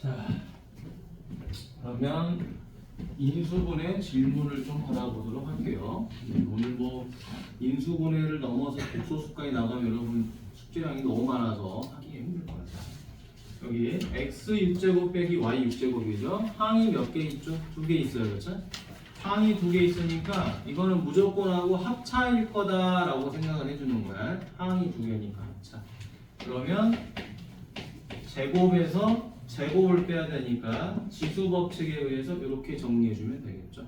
자, 그러면 인수분해 질문을 좀 받아보도록 할게요. 오늘 뭐 인수분해를 넘어서 복소수까지 나가면 여러분 숙제량이 너무 많아서 하기 힘들 것 같아요. 여기 x 6제곱 빼기 y 6제곱이죠. 항이 몇 개 있죠? 2개 있어요, 그렇죠? 항이 2개 있으니까 이거는 무조건하고 합차일 거다라고 생각을 해주는 거야. 항이 2개니까 합차. 그러면 제곱에서 제곱을 빼야 되니까 지수 법칙에 의해서 이렇게 정리해주면 되겠죠.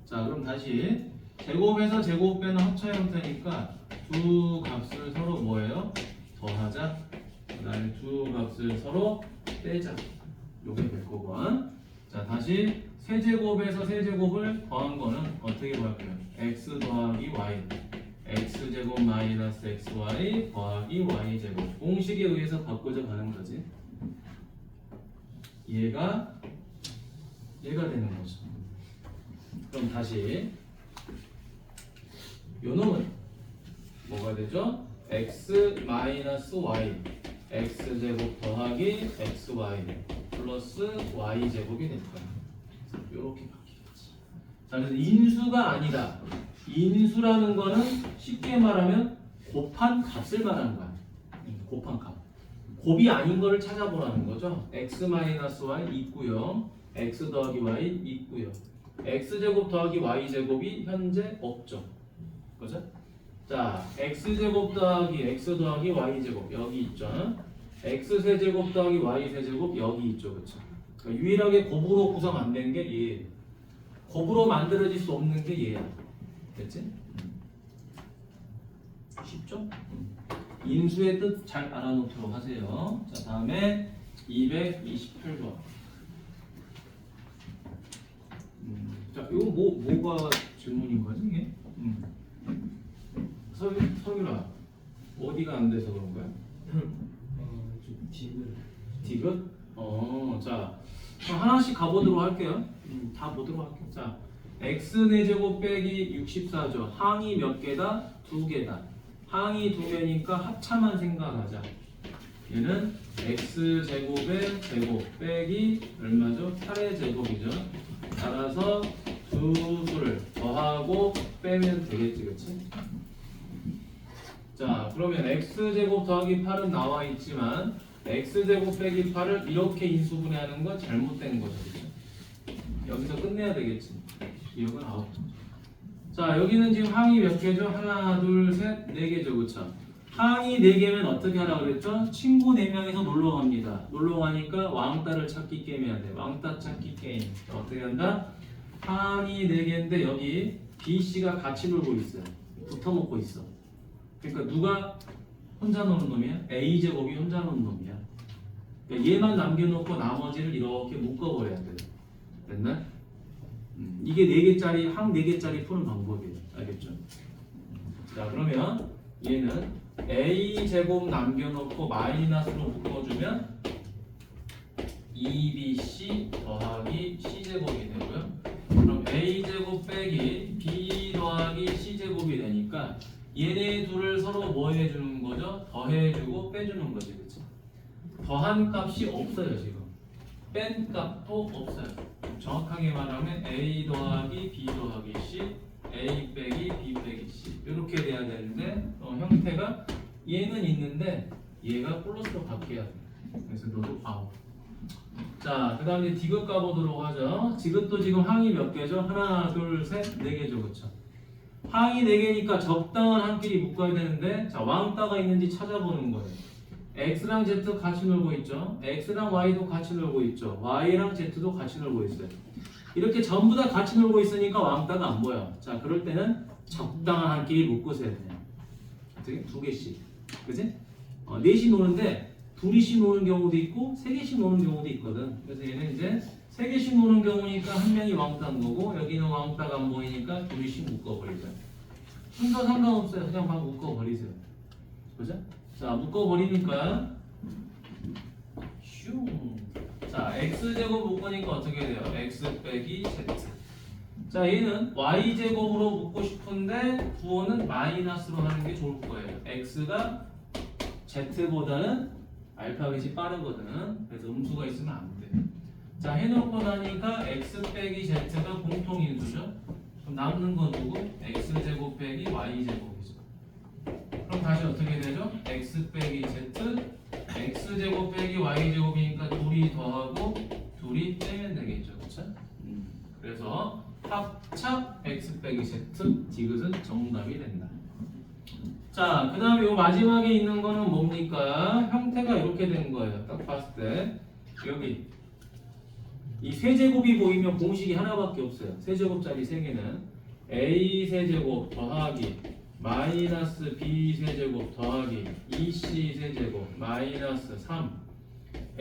자, 그럼 다시 제곱에서 제곱 빼는 합차 형태니까 두 값을 서로 뭐예요? 더하자. 그 다음에 두 값을 서로 빼자. 요게 될 거고. 자, 다시 세제곱에서 세제곱을 더한 거는 어떻게 볼까요? x 더하기 y x제곱 마이너스 xy 더하기 y제곱 공식에 의해서 바꾸자 가는 거지. 얘가 되는 거죠. 그럼 다시 요 놈은 뭐가 되죠? x 마이너스 y x제곱 더하기 xy 플러스 y제곱이 될 거야. 이렇게 바뀌겠지. 자, 그래서 인수가 아니다. 인수라는 거는 쉽게 말하면 곱한 값을 말하는 거야. 곱한 값. 곱이 아닌 거를 찾아보라는 거죠. x-y 있고요. x 더하기 y 있고요. x제곱 더하기 y제곱이 현재 없죠. 그죠? 자, x제곱 더하기 x 더하기 y제곱 여기 있죠. x세제곱 더하기 y세제곱 여기 있죠. 그쵸? 그러니까 유일하게 곱으로 구성 안 된 게 얘. 곱으로 만들어질 수 없는 게 얘야. 됐지? 쉽죠? 인수의 뜻 잘 알아놓도록 하세요. 자, 다음에 228번. 자, 이거 뭐가 질문인 거지 이게? 성윤아, 어디가 안 돼서 그런 거야? 디귿? 자, 하나씩 가보도록 할게요. 다 보도록 할게요. 자, x4제곱 빼기 64죠. 항이 몇 개다? 2개다. 항이 2개니까 합차만 생각하자. 얘는 x제곱의 제곱 빼기 얼마죠? 8의 제곱이죠. 따라서 두 수를 더하고 빼면 되겠지, 그치? 자, 그러면 x제곱 더하기 8은 나와 있지만 x제곱 빼기 8을 이렇게 인수분해하는 건 잘못된 거죠, 그쵸? 여기서 끝내야 되겠지. 기억은 아웃. 자, 여기는 지금 항이 몇 개죠? 하나, 둘, 셋, 네 개죠, 그쵸? 항이 네 개면 어떻게 하라고 그랬죠? 친구 네 명이서 놀러 갑니다. 놀러 가니까 왕따를 찾기 게임 해야 돼. 왕따 찾기 게임. 자, 어떻게 한다? 항이 네 개인데 여기 B, C가 같이 놀고 있어요. 붙어 먹고 있어. 그러니까 누가 혼자 노는 놈이야? A제곱이 혼자 노는 놈이야. 그러니까 얘만 남겨놓고 나머지를 이렇게 묶어버려야 돼. 됐나? 이게 4개짜리, 항 4개짜리 푸는 방법이에요. 알겠죠? 자, 그러면 얘는 A제곱 남겨놓고 마이너스로 묶어주면 2BC 더하기 C제곱이 되고요. 그럼 A제곱 빼기 B 더하기 C제곱이 되니까 얘네 둘을 서로 뭐 해주는 거죠? 더해주고 빼주는 거지, 그치? 더한 값이 없어요, 지금. 뺀 값도 없어요. 정확하게 말하면 A 더하기 B 더하기 C, A 빼기 B 빼기 C 이렇게 돼야 되는데 형태가 얘는 있는데 얘가 플러스로 바뀌어야 돼. 그래서 너도 아웃. 자, 그 다음에 디귿 가보도록 하죠. 디귿도 지금 항이 몇 개죠? 하나, 둘, 셋, 네 개죠, 그쵸? 항이 네 개니까 적당한 항끼리 묶어야 되는데 자, 왕따가 있는지 찾아보는 거예요. x랑 z 같이 놀고 있죠. x랑 y도 같이 놀고 있죠. y랑 z도 같이 놀고 있어요. 이렇게 전부 다 같이 놀고 있으니까 왕따가 안 보여. 자, 그럴 때는 적당한 한끼리 묶으셔야 돼요. 어떻게? 2개씩. 그지? 넷이 노는데 둘이씩 노는 경우도 있고 3개씩 노는 경우도 있거든. 그래서 얘는 이제 3개씩 노는 경우니까 한 명이 왕따인 거고 여기는 왕따가 안 보이니까 둘이씩 묶어버리자. 순서 상관없어요. 그냥 막 묶어버리세요. 그죠? 자, 묶어버리니까 슝. 자, x제곱 묶으니까 어떻게 돼요? x 빼기 z. 자, 얘는 y제곱으로 묶고 싶은데 구호는 마이너스로 하는 게 좋을 거예요. x가 z보다는 알파벳이 빠르거든. 그래서 음수가 있으면 안 돼. 자, 해놓고 나니까 x 빼기 z가 공통인수죠. 그럼 남는 건 누구? x제곱 빼기 y제곱이죠. 그럼 다시 어떻게 되죠? x 빼기 z, x제곱 빼기 y제곱이니까 둘이 더하고 둘이 빼면 되겠죠. 그렇죠? 그래서 합차 x 빼기 z, 디귿은 정답이 된다. 자, 그 다음에 요 마지막에 있는 거는 뭡니까? 형태가 이렇게 된 거예요. 딱 봤을 때 여기 이 세제곱이 보이면 공식이 하나밖에 없어요. 세제곱짜리 세 개는 a 세제곱 더하기 마이너스 b 세제곱 더하기 2c 세제곱 마이너스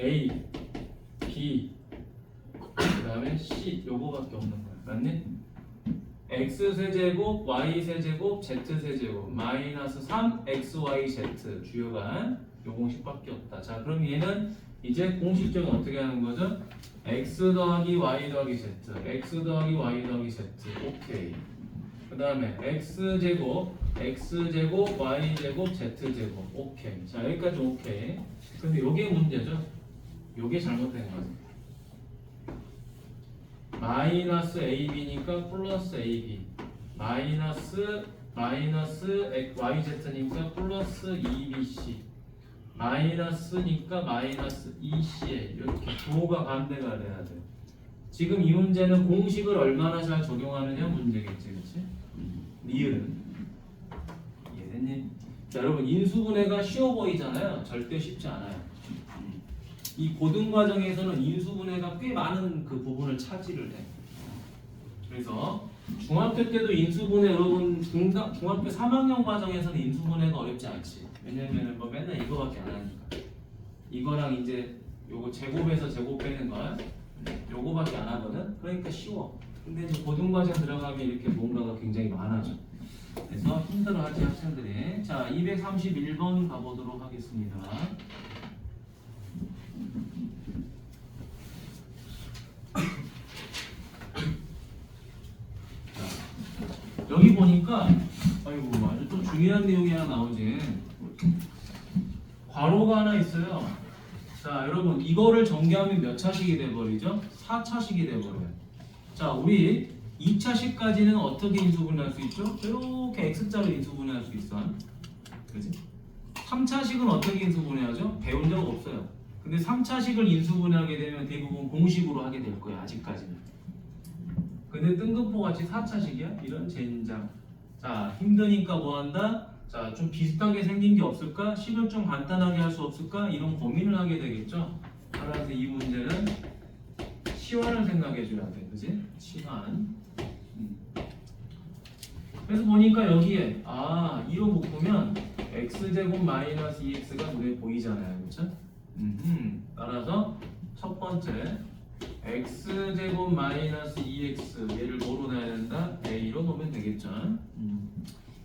3a b 그 다음에 c 요거밖에 없는 거야. 맞니? x 세제곱 y 세제곱 z 세제곱 마이너스 3 xy z 주요가 요 공식밖에 없다. 자, 그럼 얘는 이제 공식적으로 어떻게 하는 거죠? x 더하기 y 더하기 z, x 더하기 y 더하기 z, 오케이. 그 다음에 x제곱, x제곱, y제곱, z제곱, 오케이. 자, 여기까지 오케이. 근데 요게 문제죠? 요게 잘못된 거죠. 마이너스 ab니까 플러스 ab, 마이너스 yz니까 플러스 2bc, 마이너스니까 마이너스 2c에 이렇게 부호가 반대가 돼야 돼요. 지금 이 문제는 공식을 얼마나 잘 적용하느냐 문제겠지, 그렇지? 니은 이해됐니? 자, 여러분 인수분해가 쉬워 보이잖아요. 절대 쉽지 않아요. 이 고등 과정에서는 인수분해가 꽤 많은 그 부분을 차지를 해. 그래서 중학교 때도 인수분해 여러분 중학교 3학년 과정에서는 인수분해가 어렵지 않지. 왜냐면은 뭐 맨날 이거밖에 안 하니까. 이거랑 이제 요거 제곱에서 제곱 빼는 거 요거밖에 안 하거든. 그러니까 쉬워. 근데 이제 고등 과정 들어가면 이렇게 뭔가가 굉장히 많아져. 그래서 힘들어하지 학생들이. 자, 231번 가보도록 하겠습니다. 여기 보니까 아이고 아주 또 중요한 내용이 하나 나오지. 괄호가 하나 있어요. 자, 여러분 이거를 전개하면 몇 차식이 돼버리죠? 4차식이 돼버려요. 자, 우리 2차식까지는 어떻게 인수분해할 수 있죠? 이렇게 x자로 인수분해할 수 있어. 그렇지? 3차식은 어떻게 인수분해하죠? 배운 적 없어요. 근데 3차식을 인수분해하게 되면 대부분 공식으로 하게 될 거예요. 아직까지는. 근데 뜬금포 같이 4차식이야? 이런 젠장. 자, 힘드니까 뭐 한다? 자, 좀 비슷하게 생긴 게 없을까? 식을 좀 간단하게 할 수 없을까? 이런 고민을 하게 되겠죠? 따라서 이 문제는 치환을 생각해 줘야 돼. 그지? 치환. 그래서 보니까 여기에 이로 묶으면 x제곱 마이너스 2x가 눈에 보이잖아요. 그렇죠? 따라서 첫 번째 x제곱 마이너스 2x 얘를 뭐로 놔야 된다? a로 놓으면 되겠죠.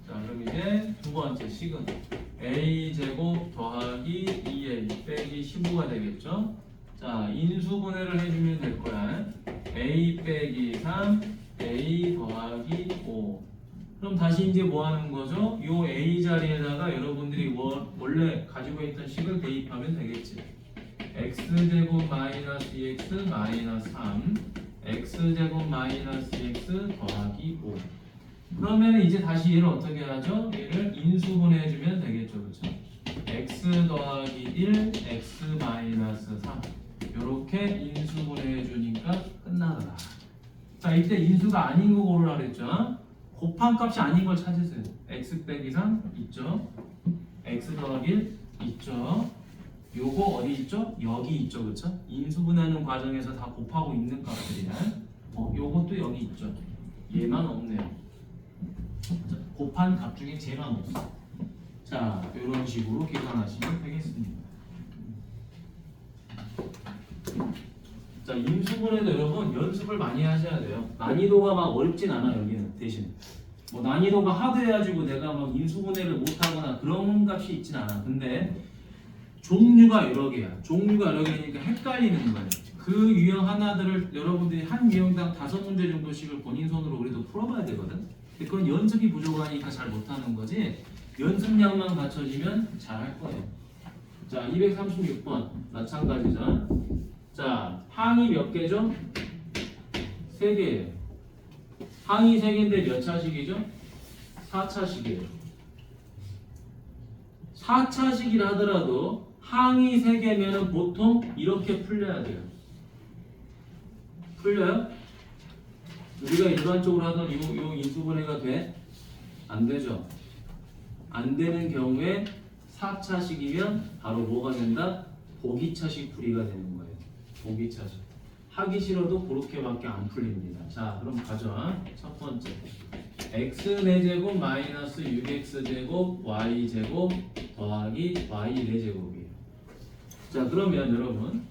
자, 그럼 이제 두 번째 식은 a제곱 더하기 2a 빼기 15가 되겠죠. 자, 인수분해를 해주면 될 거야. a 빼기 3 a 더하기 5. 그럼 다시 이제 뭐 하는 거죠? 요 a 자리에다가 여러분들이 원래 가지고 있던 식을 대입하면 되겠지. x제곱 마이너스 2x 마이너스 3 x제곱 마이너스 2x 더하기 5. 그러면 이제 다시 얘를 어떻게 하죠? 얘를 인수분해 해주면 되겠죠. 그렇죠? x 더하기 1 x 마이너스 3 이렇게 인수분해 해주니까 끝나더라. 자, 이때 인수가 아닌 거 고르라 그랬죠? 곱한 값이 아닌 걸 찾으세요. x 빼기 3 있죠? x 더하기 1 있죠? 요거 어디 있죠? 여기 있죠. 그렇죠? 인수분해하는 과정에서 다 곱하고 있는 값들이야. 요것도 여기 있죠. 얘만 없네요. 자, 곱한 값 중에 쟤만 없어. 자, 이런 식으로 계산하시면 되겠습니다. 자, 인수분해도 여러분 연습을 많이 하셔야 돼요. 난이도가 막 어렵진 않아. 여기는 대신 뭐 난이도가 하드해가지고 내가 막 인수분해를 못하거나 그런 값이 있진 않아. 근데 종류가 여러 개야. 종류가 여러 개니까 헷갈리는 거예요. 그 유형 하나들을 여러분들이 한 유형당 5문제 정도씩을 본인 손으로 그래도 풀어봐야 되거든. 근데 그건 연습이 부족하니까 잘 못하는 거지. 연습량만 갖춰지면 잘 할 거예요. 자, 236번 마찬가지죠. 자, 항이 몇 개죠? 3개예요. 항이 3개인데 몇 차식이죠? 4차식이에요. 4차식이라 하더라도 항이 3개면 보통 이렇게 풀려야 돼요. 풀려요? 우리가 일반적으로 하던 요 인수분해가 돼? 안 되죠? 안 되는 경우에 4차식이면 바로 뭐가 된다? 보기차식 풀이가 되는 거예요. 보기차식. 하기 싫어도 그렇게밖에 안 풀립니다. 자, 그럼 가죠. 첫 번째. x 4제곱 마이너스 6x제곱 y제곱 더하기 y 4제곱이에요. 자, 그러면 여러분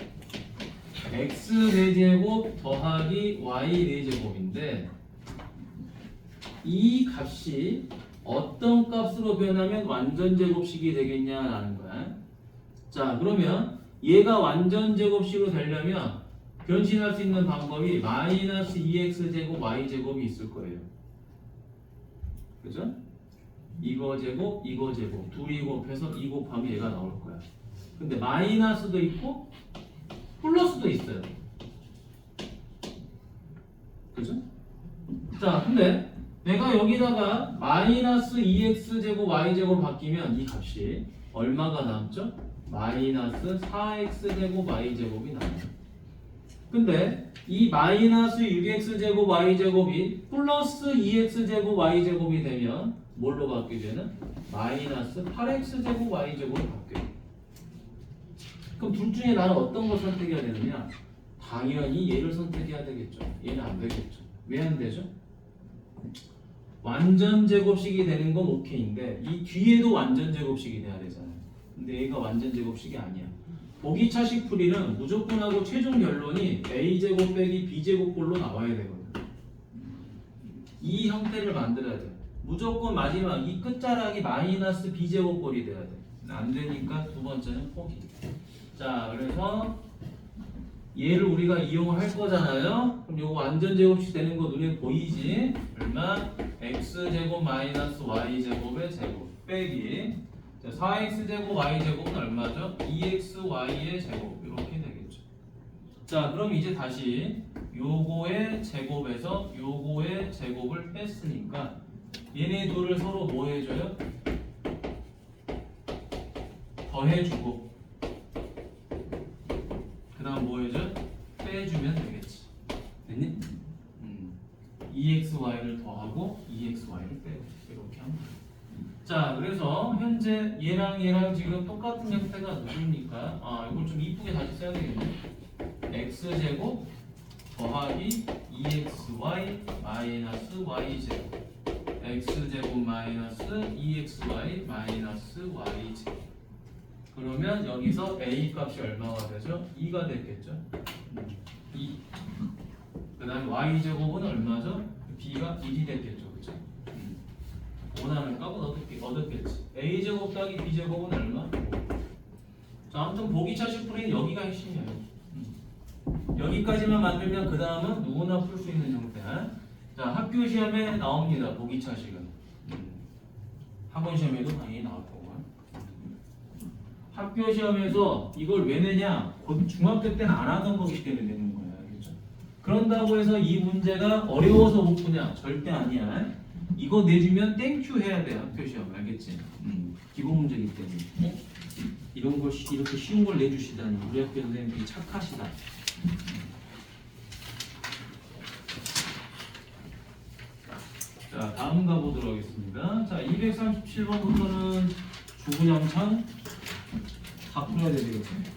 x 4제곱 더하기 y 4제곱인데 이 값이 어떤 값으로 변하면 완전 제곱식이 되겠냐라는 거야. 자, 그러면 얘가 완전 제곱식으로 되려면 변신할 수 있는 방법이 마이너스 2x제곱 y제곱이 있을 거예요. 그죠? 이거 제곱, 이거 제곱 둘이 곱해서 2 곱하면 얘가 나올 거야. 근데 마이너스도 있고 플러스도 있어요. 그죠? 자, 근데 내가 여기다가 마이너스 2x제곱 y제곱 바뀌면 이 값이 얼마가 남죠? 마이너스 4x제곱 y제곱이 나와요. 근데 이 마이너스 6x제곱 y제곱이 플러스 2x제곱 y제곱이 되면 뭘로 바뀌게는? 마이너스 8x제곱 y제곱으로 바뀌어요. 그럼 둘 중에 나는 어떤 걸 선택해야 되느냐? 당연히 얘를 선택해야 되겠죠. 얘는 안 되겠죠. 왜 안 되죠? 완전 제곱식이 되는 건 오케이인데 이 뒤에도 완전 제곱식이 돼야 되잖아요. 근데 얘가 완전 제곱식이 아니야. 보기차식 풀이는 무조건 하고 최종 결론이 a제곱 빼기 b제곱꼴로 나와야 되거든. 이 형태를 만들어야 돼. 무조건 마지막 이 끝자락이 마이너스 b제곱꼴이 돼야 돼. 안 되니까 두 번째는 포기. 자, 그래서 얘를 우리가 이용을 할 거잖아요. 그럼 요거 완전 제곱식 되는 거 눈에 보이지? 얼마? x제곱 마이너스 y제곱의 제곱 빼기 4x제곱 y제곱은 얼마죠? 2xy의 제곱 이렇게 되겠죠. 자, 그럼 이제 다시 요거의 제곱에서 요거의 제곱을 뺐으니까 얘네 둘을 서로 뭐 해줘요? 더해주고 그 다음 뭐 해줘? 빼주면 되겠지. 됐니? 2xy를 더하고 2xy를 빼고 이렇게 하면 돼. 자, 그래서 현재 얘랑 지금 똑같은 형태가 누굽니까? 아, 이걸 좀 이쁘게 다시 써야 되겠네. x제곱 더하기 2xy 마이너스 y제곱 x제곱 마이너스 2xy 마이너스 y제곱. 그러면 여기서 a 값이 얼마가 되죠? 2가 됐겠죠? 2. 그 다음에 y제곱은 얼마죠? b가 1이 됐겠죠. 그쵸? 원하는 값은 얻었겠지. a제곱 더하기 b제곱은 얼마? 자, 아무튼 보기차식 풀이는 여기가 핵심이에요. 여기까지만 만들면 그 다음은 누구나 풀 수 있는 형태. 자, 학교 시험에 나옵니다. 보기차식은. 학원 시험에도 당연히 나올 거고. 학교 시험에서 이걸 왜 내냐? 곧 중학교 때는 안 하던 거기 때문에 내는 거야. 알겠죠? 그런다고 해서 이 문제가 어려워서 못 푸냐? 절대 아니야. 이거 내주면 땡큐 해야 돼. 학교 시험. 알겠지? 기본 문제이기 때문에. 이런 걸 이렇게 쉬운 걸 내주시다니 우리 학교 선생님들이 착하시다. 자, 다음 가보도록 하겠습니다. 자, 237번부터는 주구장창 다 풀어야 되겠습니다.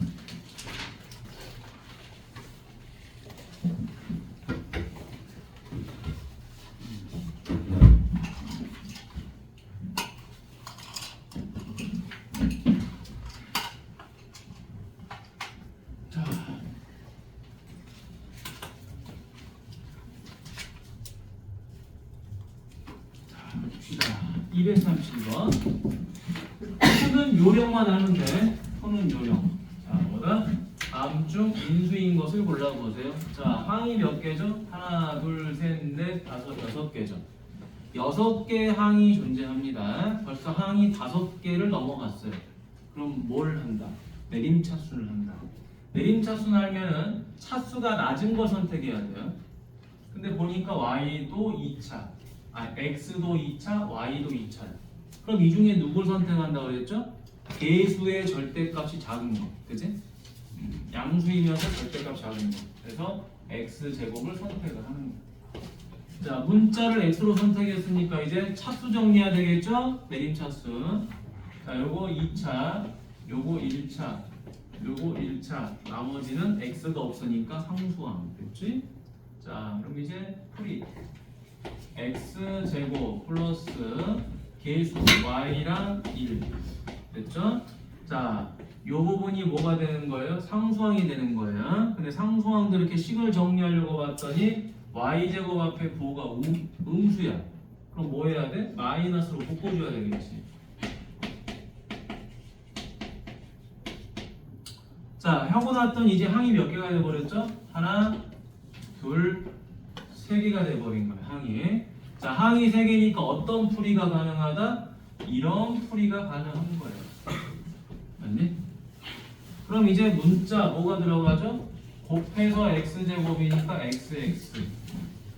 봅시다. 232번. 푸는 요령만 하는데 푸는 요령. 자, 뭐다? 다음 중 인수인 것을 골라보세요. 자, 항이 몇 개죠? 하나, 둘, 셋, 넷, 다섯, 6개죠. 6개 항이 존재합니다. 벌써 항이 5개를 넘어갔어요. 그럼 뭘 한다? 내림차순을 한다. 내림차순 알면은 차수가 낮은 거 선택해야 돼요. 근데 보니까 y도 2차, x도 2차, y도 2차야. 그럼 이 중에 누굴 선택한다고 그랬죠? 개수의 절대값이 작은 거, 그치? 양수이면서 절대값 작은 거. 그래서 x제곱을 선택을 하는 거야. 자, 문자를 x로 선택했으니까 이제 차수 정리해야 되겠죠? 내림차수. 자, 요거 2차, 요거 1차, 요거 1차. 나머지는 x가 없으니까 상수항. 됐지? 자, 그럼 이제 풀이 x제곱 플러스 계수 y랑 1. 됐죠? 자, 요 부분이 뭐가 되는 거예요? 상수항이 되는 거예요. 근데 상수항들 이렇게 식을 정리하려고 봤더니 y제곱 앞에 부호가 음수야. 그럼 뭐 해야 돼? 마이너스로 바꿔줘야 되겠지. 자, 하고 났더니 이제 항이 몇 개가 돼버렸죠? 하나, 둘, 세 개가 돼버린 거야, 항이. 자, 항이 세 개니까 어떤 풀이가 가능하다? 이런 풀이가 가능한 거예요. 맞니? 그럼 이제 문자 뭐가 들어가죠? 곱해서 x제곱이니까 xx.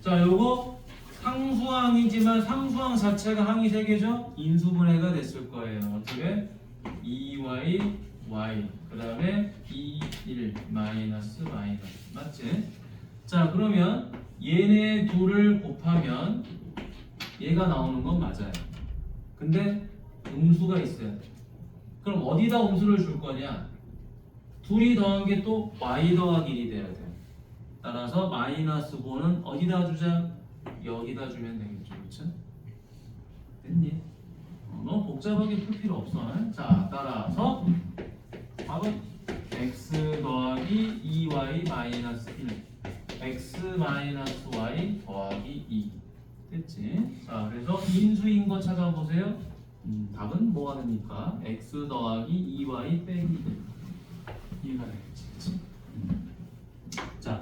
자, 요거 상수항이지만 상수항 자체가 항이 세 개죠? 인수분해가 됐을 거예요. 어떻게? 2y, y. 그 다음에 2, 1, 마이너스. 맞지? 자, 그러면 얘네 둘을 곱하면 얘가 나오는 건 맞아요. 근데 음수가 있어야 돼. 그럼 어디다 음수를 줄 거냐? 둘이 더한 게 또 y 더하기 1이 돼야 돼요. 따라서 마이너스 5는 어디다 주자? 여기다 주면 되겠죠. 그렇죠? 됐니? 너무 복잡하게 풀 필요 없어. 자, 따라서 답은 x 더하기 2y 마이너스 1, x 마이너스 y 더하기 2. 됐지? 자, 그래서 인수인 거 찾아보세요. 답은 뭐가 됩니까? x 더하기 2y 빼기 1. 이해가 되겠지? 자,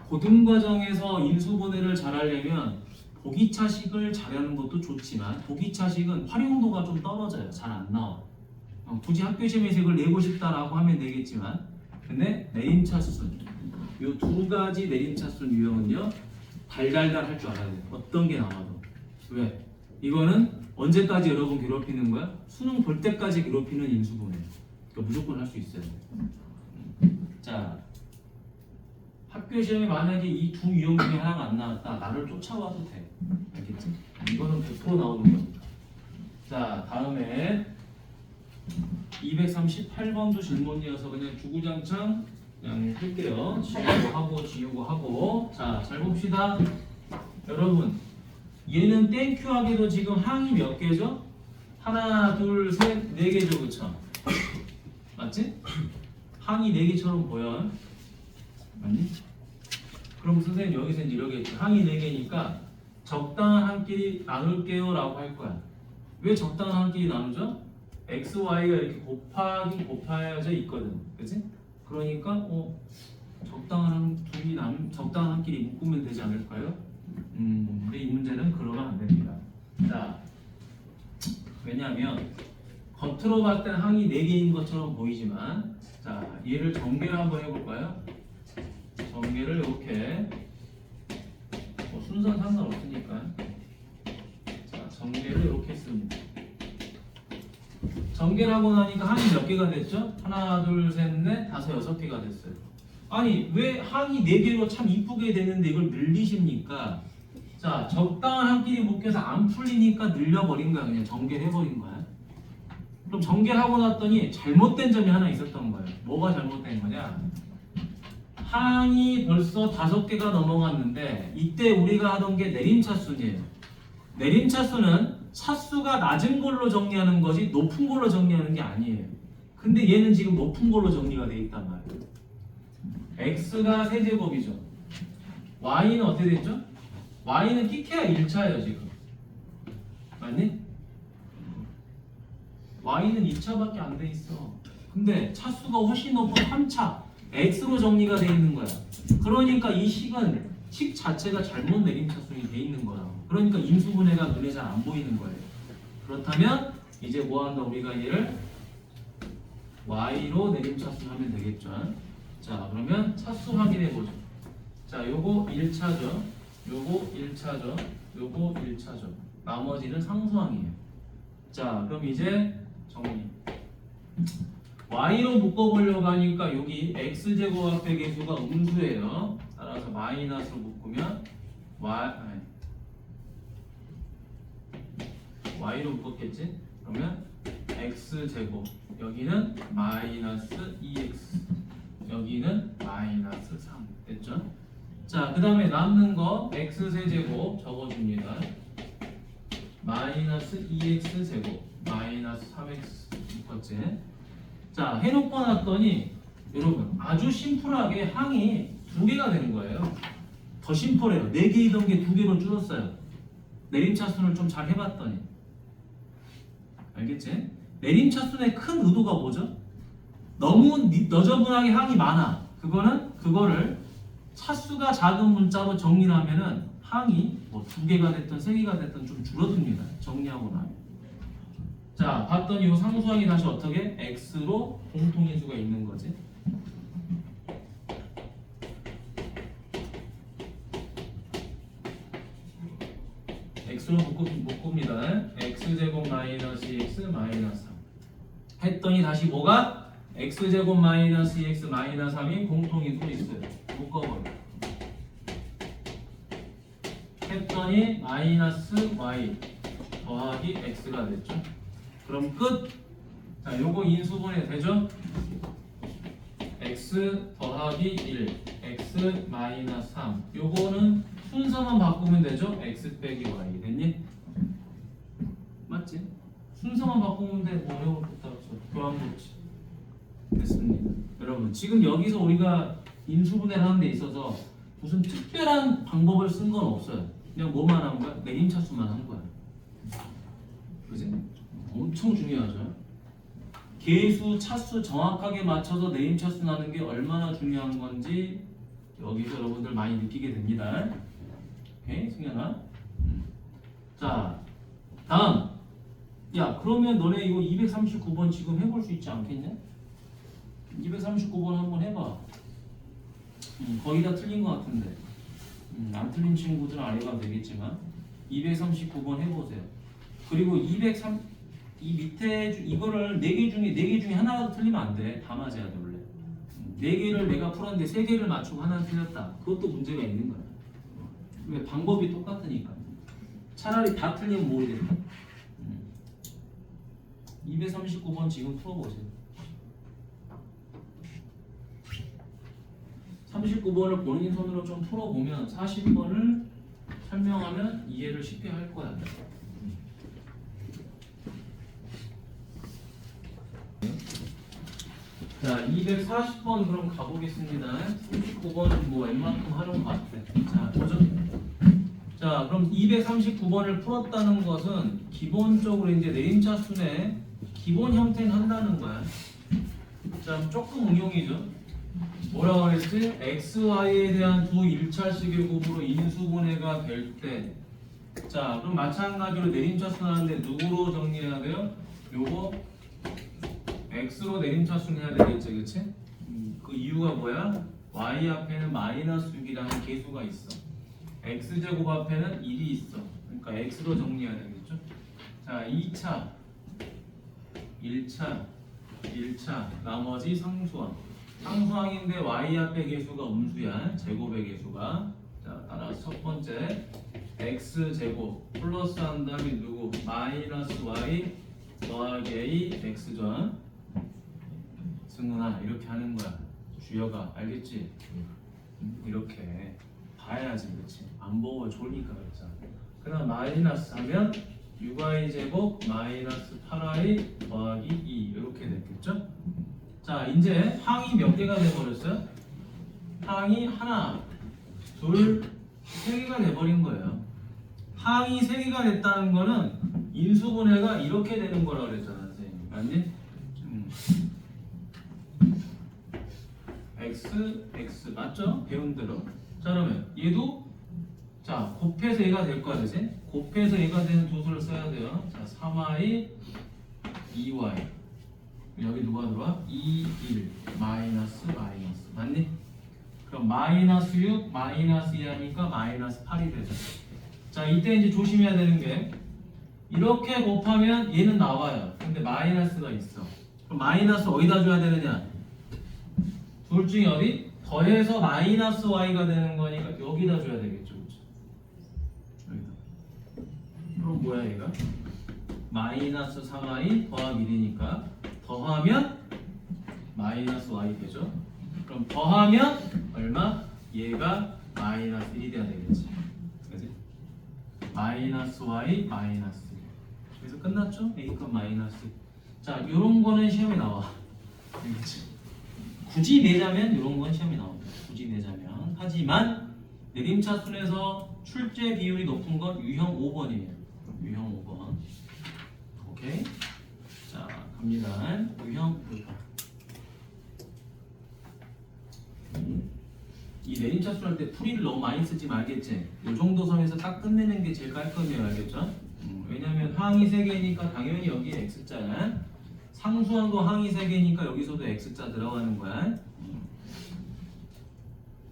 고등과정에서 인수분해를 잘하려면 보기차식을 잘하는 것도 좋지만 보기차식은 활용도가 좀 떨어져요. 잘 안 나와. 굳이 학교 시험에서 이걸 내고 싶다라고 하면 되겠지만, 근데 내림차순, 이 두 가지 내림차순 유형은요 달달달 할 줄 알아야 돼요. 어떤 게 나와도. 왜? 이거는 언제까지 여러분 괴롭히는 거야? 수능 볼 때까지 괴롭히는 인수분해. 그러니까 무조건 할 수 있어야 돼. 자, 학교 시험에 만약에 이 두 유형 중에 하나가 안 나왔다, 나를 쫓아와도 돼. 알겠지? 이거는 100% 나오는 거니까. 자, 다음에 238번도 질문이어서 그냥 주구장창 그냥 할게요. 지우고 하고. 자, 잘 봅시다. 여러분, 얘는 땡큐하게도 지금 항이 몇 개죠? 하나, 둘, 셋, 네 개죠, 그쵸? 맞지? 항이 네 개처럼 보여. 맞니? 그럼 선생님 여기서 이제 이러겠죠. 항이 네 개니까 적당한 한끼리 나눌게요 라고 할 거야. 왜 적당한 한끼리 나누죠? x, y가 이렇게 곱하여져 있거든. 그치? 그러니까 적당한 한 끼리 묶으면 되지 않을까요? 근데 이 문제는 그러면 안 됩니다. 자, 왜냐하면 겉으로 봤을 때는 항이 4개인 것처럼 보이지만, 자, 얘를 전개를 한번 해볼까요? 전개를 이렇게, 순서는 상관없으니까. 자, 전개를 이렇게 했습니다. 전개를 하고 나니까 항이 몇 개가 됐죠? 하나, 둘, 셋, 넷, 다섯, 6개가 됐어요. 아니, 왜 항이 4개로 참 이쁘게 되는데 이걸 늘리십니까? 자, 적당한 한끼리 묶여서 안 풀리니까 늘려버린 거야. 그냥 전개를 해버린 거야. 그럼 전개를 하고 났더니 잘못된 점이 하나 있었던 거예요. 뭐가 잘못된 거냐? 항이 벌써 5개가 넘어갔는데 이때 우리가 하던 게 내림차순이에요. 내림차순은 차수가 낮은 걸로 정리하는 거지 높은 걸로 정리하는 게 아니에요. 근데 얘는 지금 높은 걸로 정리가 돼 있단 말이에요. x가 세제곱이죠. y는 어떻게 됐죠? y는 끼케야 1차예요 지금. 맞니? y는 2차밖에 안 돼 있어. 근데 차수가 훨씬 높은 3차 x로 정리가 돼 있는 거야. 그러니까 이 식은 식 자체가 잘못 내림차순이 돼 있는 거야. 그러니까 인수분해가 눈에 잘 안 보이는 거예요. 그렇다면 이제 뭐 한다? 우리가 얘를 y로 내림차순 하면 되겠죠. 자, 그러면 차수 확인해 보죠. 자, 요거 1차죠. 요거 1차죠. 요거 1차죠. 나머지는 상수항이에요. 자, 그럼 이제 정리. y로 묶어보려고 하니까 여기 x제곱 앞에 계수가 음수예요. 따라서 마이너스로 묶으면 y로 묶었겠지? 그러면 x제곱 여기는 마이너스 2x 여기는 마이너스 3 됐죠? 자, 그 다음에 남는 거 x세제곱 적어줍니다. 마이너스 2x제곱 마이너스 3x 묶었지? 자, 해놓고 놨더니 여러분 아주 심플하게 항이 두 개가 되는 거예요. 더 심플해요. 4개이던 게 2개로 줄었어요. 내림차순을 좀 잘 해봤더니 알겠지? 내림차순의 큰 의도가 뭐죠? 너무 너저분하게 항이 많아. 그거를 차수가 작은 문자로 정리를 하면은 항이 뭐 2개가 됐든 3개가 됐든 좀 줄어듭니다. 정리하고 나면. 자, 봤더니 이 상수항이 다시 어떻게? x로 공통인수가 있는 거지. x로 묶읍니다. x제곱 마이너스 2x 마이너스 3 했더니 다시 뭐가? x제곱 마이너스 2x 마이너스 3이 공통인수 있어요. 묶어버려. 했더니 마이너스 y 더하기 x가 됐죠. 그럼 끝. 자, 요거 인수분해 되죠? x 더하기 1, x 마이너스 3. 요거는 순서만 바꾸면 되죠? x 빼기 y 됐니? 맞지? 순서만 바꾸면 돼. 뭐 어려울 것도 없어. 교환법칙. 됐습니다. 여러분 지금 여기서 우리가 인수분해를 하는 데 있어서 무슨 특별한 방법을 쓴 건 없어요. 그냥 뭐만 한 거야? 내림차수만 한 거야. 그지? 엄청 중요하죠. 계수, 차수 정확하게 맞춰서 내림차수 나는 게 얼마나 중요한 건지 여기서 여러분들 많이 느끼게 됩니다. 오케이, 승현아. 자, 다음. 야, 그러면 너네 이거 239번 지금 해볼 수 있지 않겠냐? 239번 한번 해봐. 거의 다 틀린 것 같은데. 안 틀린 친구들은 안 해봐도 되겠지만 239번 해보세요. 그리고 이 밑에 이거를 4개 중에 하나라도 틀리면 안 돼. 다 맞아야 돼 원래. 4개를 내가 풀었는데 3개를 맞추고 하나는 틀렸다. 그것도 문제가 있는 거야. 왜? 방법이 똑같으니까. 차라리 다 틀리면 모르겠다. 239번 지금 풀어보세요. 39번을 본인 손으로 좀 풀어보면 40번을 설명하면 이해를 쉽게 할 거야. 자, 240번 그럼 가보겠습니다. 39번은 뭐 웬만큼 하는 것 같아. 자, 보죠. 자, 그럼 239번을 풀었다는 것은 기본적으로 이제 내림차순의 기본 형태는 한다는 거야. 자, 조금 응용이죠. 뭐라고 그랬지? x, y에 대한 두 1차식의 곱으로 인수분해가 될 때, 자, 그럼 마찬가지로 내림차순 하는데 누구로 정리해야 돼요? 요거 x로 내림차순 해야 되겠지, 그치? 그 이유가 뭐야? y 앞에는 마이너스 6이라는 계수가 있어. x제곱 앞에는 1이 있어. 그러니까 x로 정리해야 되겠죠? 자, 2차, 1차, 나머지 상수항. 상수항인데 y 앞의 계수가 음수야. 제곱의 계수가. 자, 따라서 첫 번째 x제곱 플러스 한 다음에 누구? 마이너스 y 더하기 a x전. 승훈아 이렇게 하는 거야. 주여가 알겠지? 이렇게 봐야지, 그렇지? 안 보고 졸니까 그랬잖아. 그다음 마이너스 하면 6y 제곱 마이너스 8y 더하기 2 이렇게 됐겠죠? 자, 이제 항이 몇 개가 돼버렸어요? 항이 하나, 둘, 세 개가 돼버린 거예요. 항이 세 개가 됐다는 거는 인수분해가 이렇게 되는 거라고 그랬잖아, 선생님. 맞니? x 맞죠? 배운 대로. 자, 그러면 얘도 자 곱해서 얘가 될 거야, 그치? 곱해서 얘가 되는 두 수를 써야 돼요. 자, 3y, 2y 여기 누가 들어와? 2, 1 마이너스 맞니? 그럼 마이너스 6, 마이너스 2 하니까 마이너스 8이 되죠. 자, 이때 이제 조심해야 되는 게 이렇게 곱하면 얘는 나와요. 근데 마이너스가 있어. 그럼 마이너스 어디다 줘야 되느냐? 둘 중에 어디? 더해서 마이너스 y가 되는 거니까 여기다 줘야 되겠죠. 그렇죠? 여기다. 그럼 뭐야 얘가? 마이너스 3y 더하기 1이니까 더하면 마이너스 y 되죠. 그럼 더하면 얼마? 얘가 마이너스 1이 돼야 되겠지. 그지? 마이너스 y 마이너스 1. 그래서 끝났죠? a값 마이너스 1. 자, 요런 거는 시험에 나와. 알겠지? 굳이 내자면 이런 건 시험에 나옵니다. 굳이 내자면. 하지만 내림차순에서 출제 비율이 높은 건 유형 5번이에요. 유형 5번. 오케이. 자, 갑니다. 유형 5번. 이 내림차순 할 때 풀이를 너무 많이 쓰지 말겠지. 이 정도 선에서 딱 끝내는 게 제일 깔끔해요. 알겠죠? 왜냐면 항이 3개니까 당연히 여기에 x자야. 상수한 거 항이 3개니까 여기서도 x자 들어가는 거야.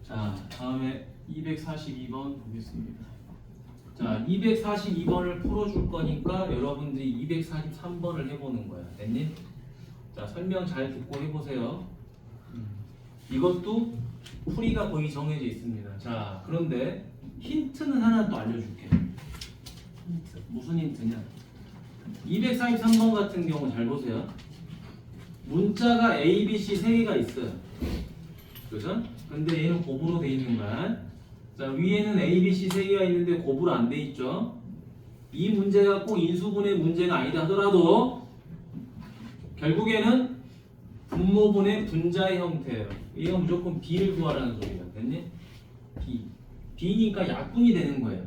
자, 다음에 242번 보겠습니다. 자, 242번을 풀어줄 거니까 여러분들이 243번을 해보는 거야. 됐니? 자, 설명 잘 듣고 해보세요. 이것도 풀이가 거의 정해져 있습니다. 자, 그런데 힌트는 하나 또 알려줄게. 힌트. 무슨 힌트냐? 243번 같은 경우 잘 보세요. 문자가 A, B, C 3개가 있어요. 그죠? 근데 얘는 곱으로 돼 있는 거야. 자, 위에는 A, B, C 3개가 있는데 곱으로 안 돼 있죠. 이 문제가 꼭 인수분해 문제가 아니다 하더라도 결국에는 분모분의 분자의 형태예요. 얘가 무조건 B를 구하라는 소리야. 됐니? B. B니까 약분이 되는 거예요.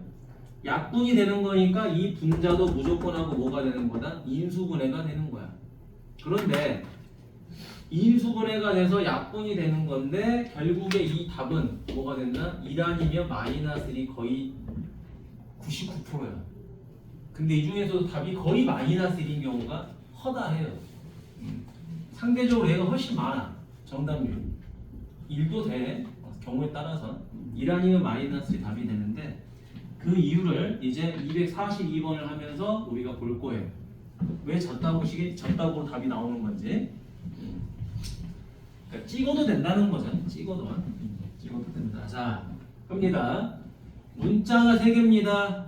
약분이 되는 거니까 이 분자도 무조건 하고 뭐가 되는 거다? 인수분해가 되는 거야. 그런데 인수분해가 돼서 약분이 되는 건데 결국에 이 답은 뭐가 된다? 1아니면 마이너스 1이 거의 99%야. 근데 이 중에서도 답이 거의 마이너스 1인 경우가 허다해요. 상대적으로 얘가 훨씬 많아. 정답률 1도 돼. 경우에 따라서 1아니면 마이너스 1이 답이 되는데 그 이유를 이제 242번을 하면서 우리가 볼 거예요. 왜 졌다고 답이 나오는 건지. 그러니까 찍어도 된다는 거죠. 찍어도 된다. 자, 갑니다. 문자가 3개입니다.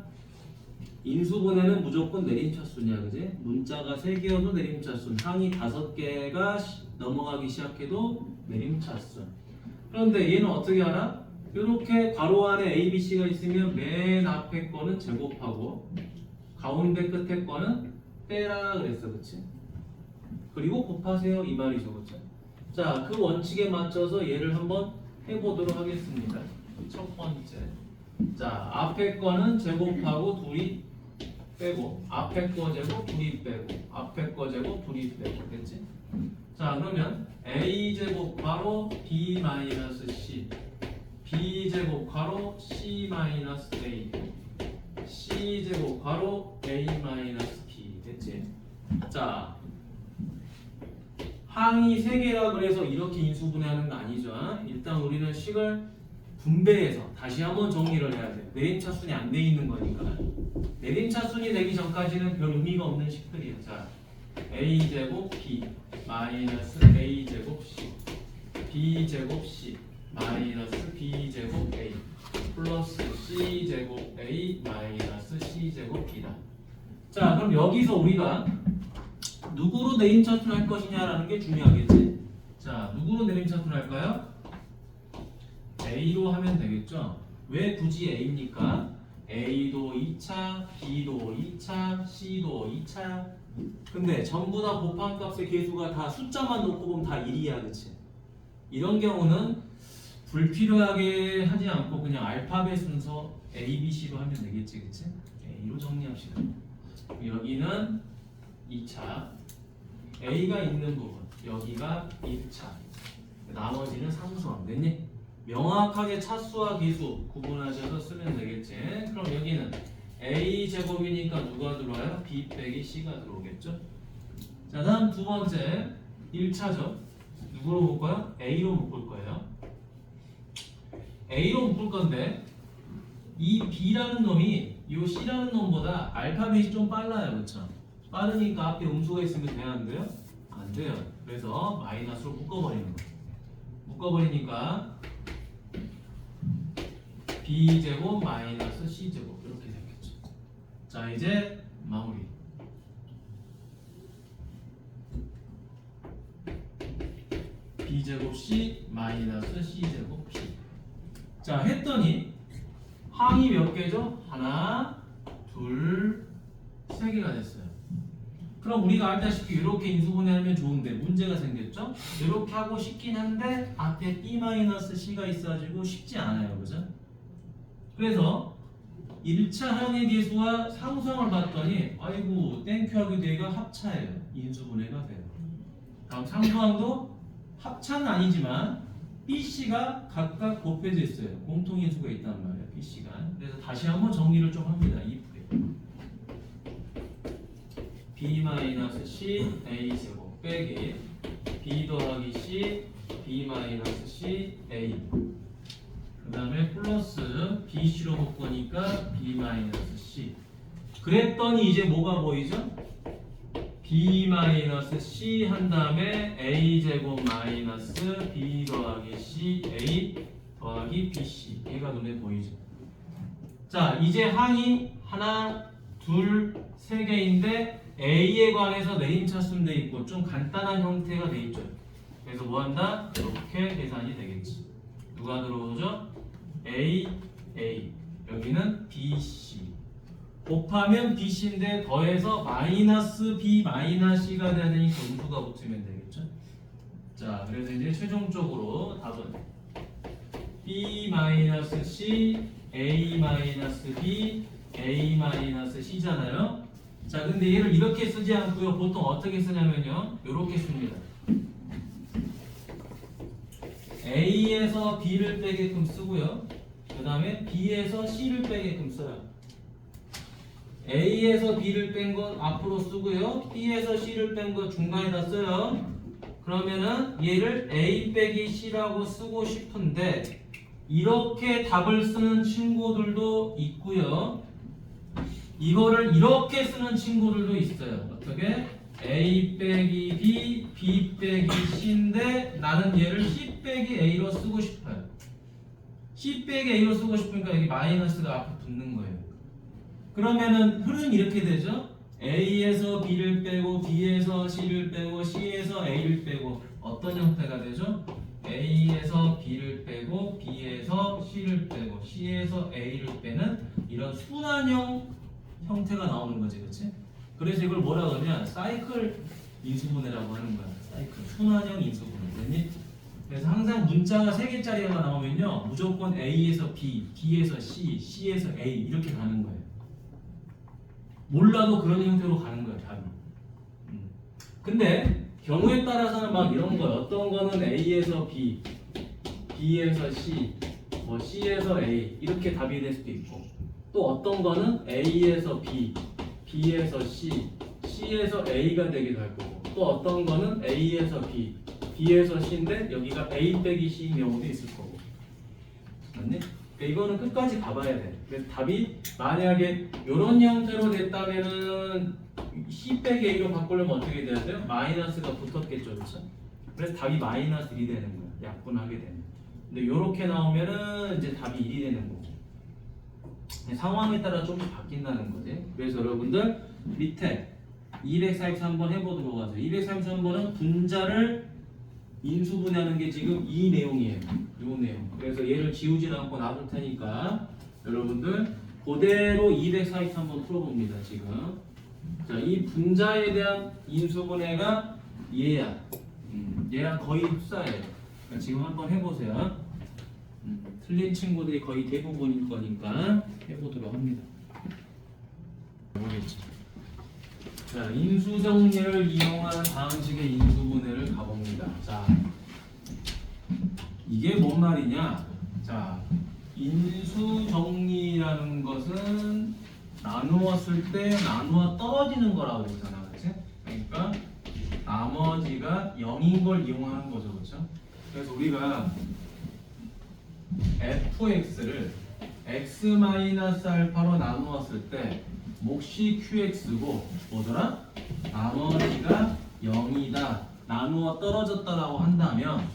인수분해는 무조건 내림차순이야, 그지? 문자가 3개여도 내림차순, 항이 5개가 넘어가기 시작해도 내림차순. 그런데 얘는 어떻게 알아? 이렇게 괄호 안에 A, B, C가 있으면 맨 앞에 거는 제곱하고 가운데 끝에 거는 빼라 그랬어, 그치? 그리고 곱하세요 이 말이죠, 그치? 자, 그 원칙에 맞춰서 얘를 한번 해보도록 하겠습니다. 첫 번째, 자, 앞에 거는 제곱하고 둘이 빼고 앞에 거 제곱 둘이 빼고 앞에 거 제곱 둘이 빼고 됐지? 자, 그러면 A 제곱 괄호 B 마이너스 C B 제곱 괄호 C 마이너스 A C 제곱 괄호 A 마이너스 B 됐지? 자, 항이 3개라 그래서 이렇게 인수분해하는 거 아니죠. 일단 우리는 식을 분배해서 다시 한번 정리를 해야 돼요. 내림차순이 안 돼 있는 거니까. 내림차순이 되기 전까지는 별 의미가 없는 식들이에요. 자, A제곱 B 마이너스 A제곱 C B제곱 C 마이너스 B제곱 A 플러스 C제곱 A 마이너스 C제곱 B다. 자, 그럼 여기서 우리가 누구로 내림차순 할 것이냐라는 게 중요하겠지. 자, 누구로 내림차순 할까요? A로 하면 되겠죠. 왜 굳이 A입니까? A도 2차, B도 2차, C도 2차. 근데 전부 다 곱한값의 개수가 다 숫자만 놓고 보면 다 1이야, 그치? 이런 경우는 불필요하게 하지 않고 그냥 알파벳 순서 A, B, C로 하면 되겠지, 그치? A로 정리합시다. 여기는 2차, A가 있는 부분, 여기가 1차, 나머지는 상수함, 됐니? 명확하게 차수와 기수 구분하셔서 쓰면 되겠지. 그럼 여기는 A 제곱이니까 누가 들어와요? B 빼기 C가 들어오겠죠. 자, 다음 두 번째 1차죠. 누구로 묶어요? A로 묶을 거예요. A로 묶을 건데 이 B라는 놈이 이 C라는 놈보다 알파벳이 좀 빨라요. 그렇죠? 빠르니까 앞에 음수가 있으면 돼야 안 돼요? 안 돼요. 그래서 마이너스로 묶어버리는 거예요. 묶어버리니까 B제곱 마이너스 C제곱 이렇게 생겼죠. 자, 이제 마무리. B제곱 C 마이너스 C제곱 B. 자, 했더니 항이 몇 개죠? 하나, 둘, 세 개가 됐어요. 그럼 우리가 알다시피 이렇게 인수분해하면 좋은데 문제가 생겼죠? 이렇게 하고 싶긴 한데 앞에 B-C가 있어가지고 쉽지 않아요. 그죠? 그래서 1차 항의 계수와 상수항을 봤더니 아이고 땡큐하게 되기가 합차예요. 인수분해가 돼요. 다음 상수항도 합차는 아니지만 BC가 각각 곱해져 있어요. 공통인수가 있단 말이에요. BC가. 그래서 다시 한번 정리를 좀 합니다. 이프에 B-C A제곱 빼기 B 더하기 C B-C A 그 다음에 플러스 BC로 묶으니까 B-C 그랬더니 이제 뭐가 보이죠? B-C 한 다음에 A제곱 마이너스 B 더하기 C A 더하기 BC 얘가 눈에 보이죠? 자, 이제 항이 하나, 둘, 세 개인데 A에 관해서 내림차순 돼 있고 좀 간단한 형태가 돼 있죠. 그래서 뭐 한다? 이렇게 계산이 되겠지. 누가 들어오죠? A, 여기는 BC 곱하면 BC인데 더해서 마이너스 B 마이너스 C가 되는 분수가 붙으면 되겠죠. 자, 그래서 이제 최종적으로 답은 B-C A-B A-C잖아요. 자, 근데 얘를 이렇게 쓰지 않고요. 보통 어떻게 쓰냐면요. 이렇게 씁니다. A에서 B를 빼게끔 쓰고요. 그 다음에 B에서 C를 빼게끔 써요. A에서 B를 뺀 건 앞으로 쓰고요. B에서 C를 뺀 건 중간에다 써요. 그러면은 얘를 A 빼기 C라고 쓰고 싶은데 이렇게 답을 쓰는 친구들도 있고요. 이거를 이렇게 쓰는 친구들도 있어요. 어떻게? A 빼기 B, B 빼기 C인데 나는 얘를 C 빼기 A로 쓰고 싶어요. C 빼기 A로 쓰고 싶으니까 여기 마이너스가 앞에 붙는 거예요. 그러면은 흐름이 이렇게 되죠? A에서 B를 빼고 B에서 C를 빼고 C에서 A를 빼고 어떤 형태가 되죠? A에서 B를 빼고 B에서 C를 빼고 C에서 A를 빼는 이런 순환형 형태가 나오는 거지, 그렇지? 그래서 이걸 뭐라 그러냐? 사이클 인수분해라고 하는 거야. 사이클 순환형 인수분해. 됐니? 그래서 항상 문자가 3개짜리가 나오면요 무조건 A에서 B, B에서 C, C에서 A 이렇게 가는 거예요. 몰라도 그런 형태로 가는 거예요, 답이. 근데 경우에 따라서는 막 이런 거예요. 어떤 거는 A에서 B, B에서 C, 뭐 C에서 A 이렇게 답이 될 수도 있고 또 어떤 거는 A에서 B, B에서 C, C에서 A가 되기도 할 거고 또 어떤 거는 A에서 B, B에서 C인데 여기가 A 빼기 C인 경우도 있을 거고 맞니? 이거는 끝까지 가봐야 돼. 그래서 답이 만약에 이런 형태로 됐다면은 C 빼기 A로 바꾸려면 어떻게 돼야 돼요? 마이너스가 붙었겠죠, 그렇죠? 그래서 답이 마이너스 1이 되는 거야. 약분하게 되면. 근데 이렇게 나오면은 이제 답이 1이 되는 거고. 상황에 따라 좀 바뀐다는 거지. 그래서 여러분들 밑에 243번 해보도록 하죠. 243번은 분자를 인수분해하는 게 지금 이 내용이에요. 이 내용. 그래서 얘를 지우진 않고 놔둘 테니까 여러분들 그대로 243번 풀어봅니다. 지금. 자, 이 분자에 대한 인수분해가 얘야. 얘랑 거의 흡사해요. 그러니까 지금 한번 해보세요. 틀린 친구들이 거의 대부분일 거니까 해보도록 합니다. 모르겠지. 자, 인수정리를 이용한 방식의 인수분해를 가봅니다. 자, 이게 뭔 말이냐? 자, 인수정리라는 것은 나누었을 때 나누어 떨어지는 거라고 그러잖아, 그렇지? 그러니까 나머지가 0인 걸 이용하는 거죠, 그렇죠? 그래서 우리가 fx를 x-알파로 나누었을 때 몫이 qx고 뭐더라? 나머지가 0이다. 나누어 떨어졌다라고 한다면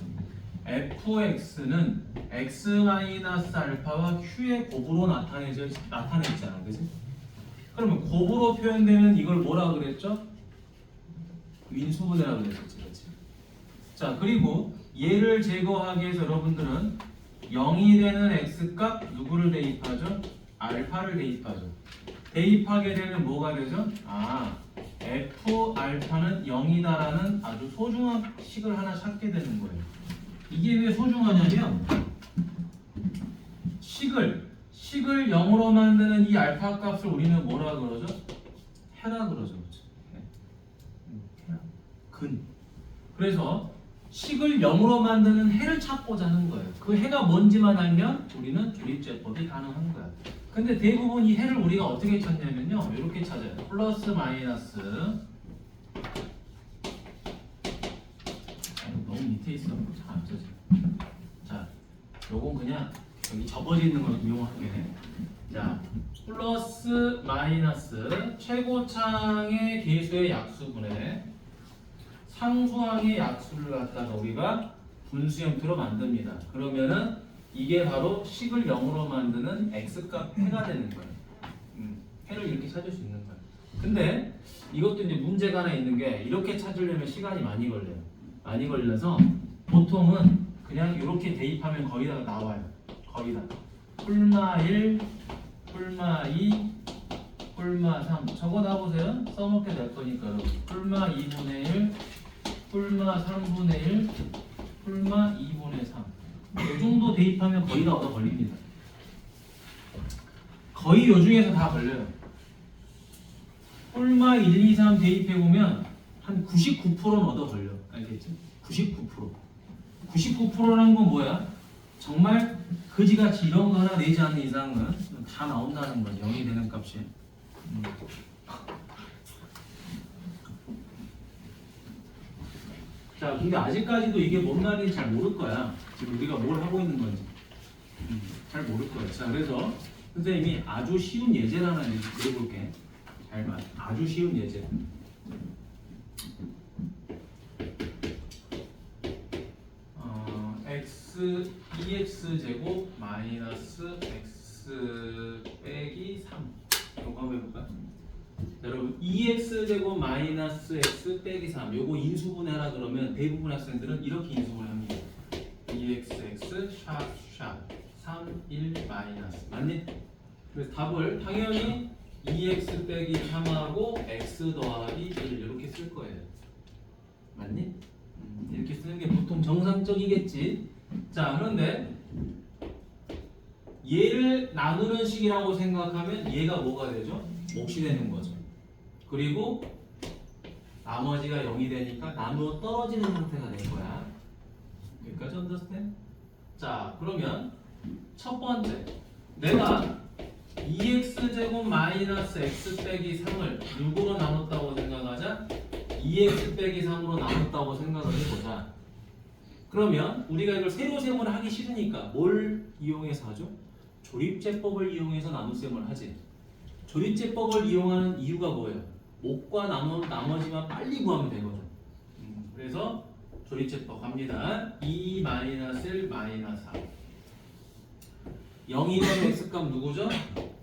fx는 x-알파와 q의 곱으로 나타내있잖아. 그지? 그러면 곱으로 표현되면 이걸 뭐라 그랬죠? 인수분해라고 그랬었지. 그렇지? 자, 그리고 얘를 제거하기 위해서 여러분들은 0이 되는 x값 누구를 대입하죠? 알파를 대입하죠. 대입하게 되면 뭐가 되죠? f 알파는 0이다라는 아주 소중한 식을 하나 찾게 되는 거예요. 이게 왜 소중하냐면 식을 0으로 만드는 이 알파 값을 우리는 뭐라 그러죠? 해라 그러죠. 그렇죠? 해라. 근. 그래서 식을 0으로 만드는 해를 찾고자 하는 거예요. 그 해가 뭔지만 알면 우리는 조립제법이 가능한 거야. 근데 대부분 이 해를 우리가 어떻게 찾냐면요. 이렇게 찾아요. 플러스 마이너스. 너무 밑에 있어. 잘 안 써져. 자, 요건 그냥 여기 접어져 있는 걸 이용할게. 자, 플러스 마이너스 최고창의 계수의 약수분해 상수항의 약수를 갖다가 우리가 분수 형태로 만듭니다. 그러면은 이게 바로 식을 0으로 만드는 x값 해가 되는 거예요. 해를 이렇게 찾을 수 있는 거예요. 근데 이것도 이제 문제가 하나 있는 게 이렇게 찾으려면 시간이 많이 걸려요. 많이 걸려서 보통은 그냥 이렇게 대입하면 거의 다 나와요. 거의 다. 뿔마 1, 뿔마 2, 뿔마 3 적어 놔보세요. 써먹게 될 거니까 여러분. 뿔마 2분의 1, 뿔마 3분의 1, 뿔마 2분의 3. 이 정도 대입하면 거의 다 얻어 걸립니다. 거의 요 중에서 다 걸려요. 뿔마 1, 2, 3 대입해보면 한 99%는 얻어 걸려. 알겠지? 99%. 99%라는 건 뭐야? 정말 그지같이 이런 거 하나 내지 않는 이상은 다 나온다는 거죠. 0이 되는 값이. 자, 근데 아직까지도 이게 뭔 말인지 잘 모를 거야. 지금 우리가 뭘 하고 있는 건지 잘 모를 거야. 자, 그래서 선생님이 아주 쉬운 예제를 하나 내볼게. 잘 봐. 아주 쉬운 예제. x 2x 제곱 마이너스 x 빼기 3. 이거 한번 해볼까? 여러분 2x 제곱 마이너스 x 빼기 3 요거 인수분해라 그러면 대부분 학생들은 이렇게 인수분해 합니다. 2xx 샵 3, 1 마이너스 맞니? 그래서 답을 당연히 2x 빼기 3하고 x 더하기 1 이렇게 쓸 거예요. 맞니? 이렇게 쓰는 게 보통 정상적이겠지. 자, 그런데 얘를 나누는 식이라고 생각하면 얘가 뭐가 되죠? 몫이 되는 거죠. 그리고 나머지가 0이 되니까 나누어 떨어지는 상태가 된 거야. 여기까지 understand? 자, 그러면 첫 번째 내가 2x제곱 마이너스 x 빼기 3을 6으로 나눴다고 생각하자. 2x 빼기 3으로 나눴다고 생각을 해보자. 그러면 우리가 이걸 세로셈을 하기 싫으니까 뭘 이용해서 하죠? 조립제법을 이용해서 나눗셈을 하지. 조립제법을 이용하는 이유가 뭐예요? 몫과 나머지만 빨리 구하면 되거든. 그래서 조립제법 갑니다. 2 마이너스 1 마이너스 4. 0이 되는 x값 누구죠?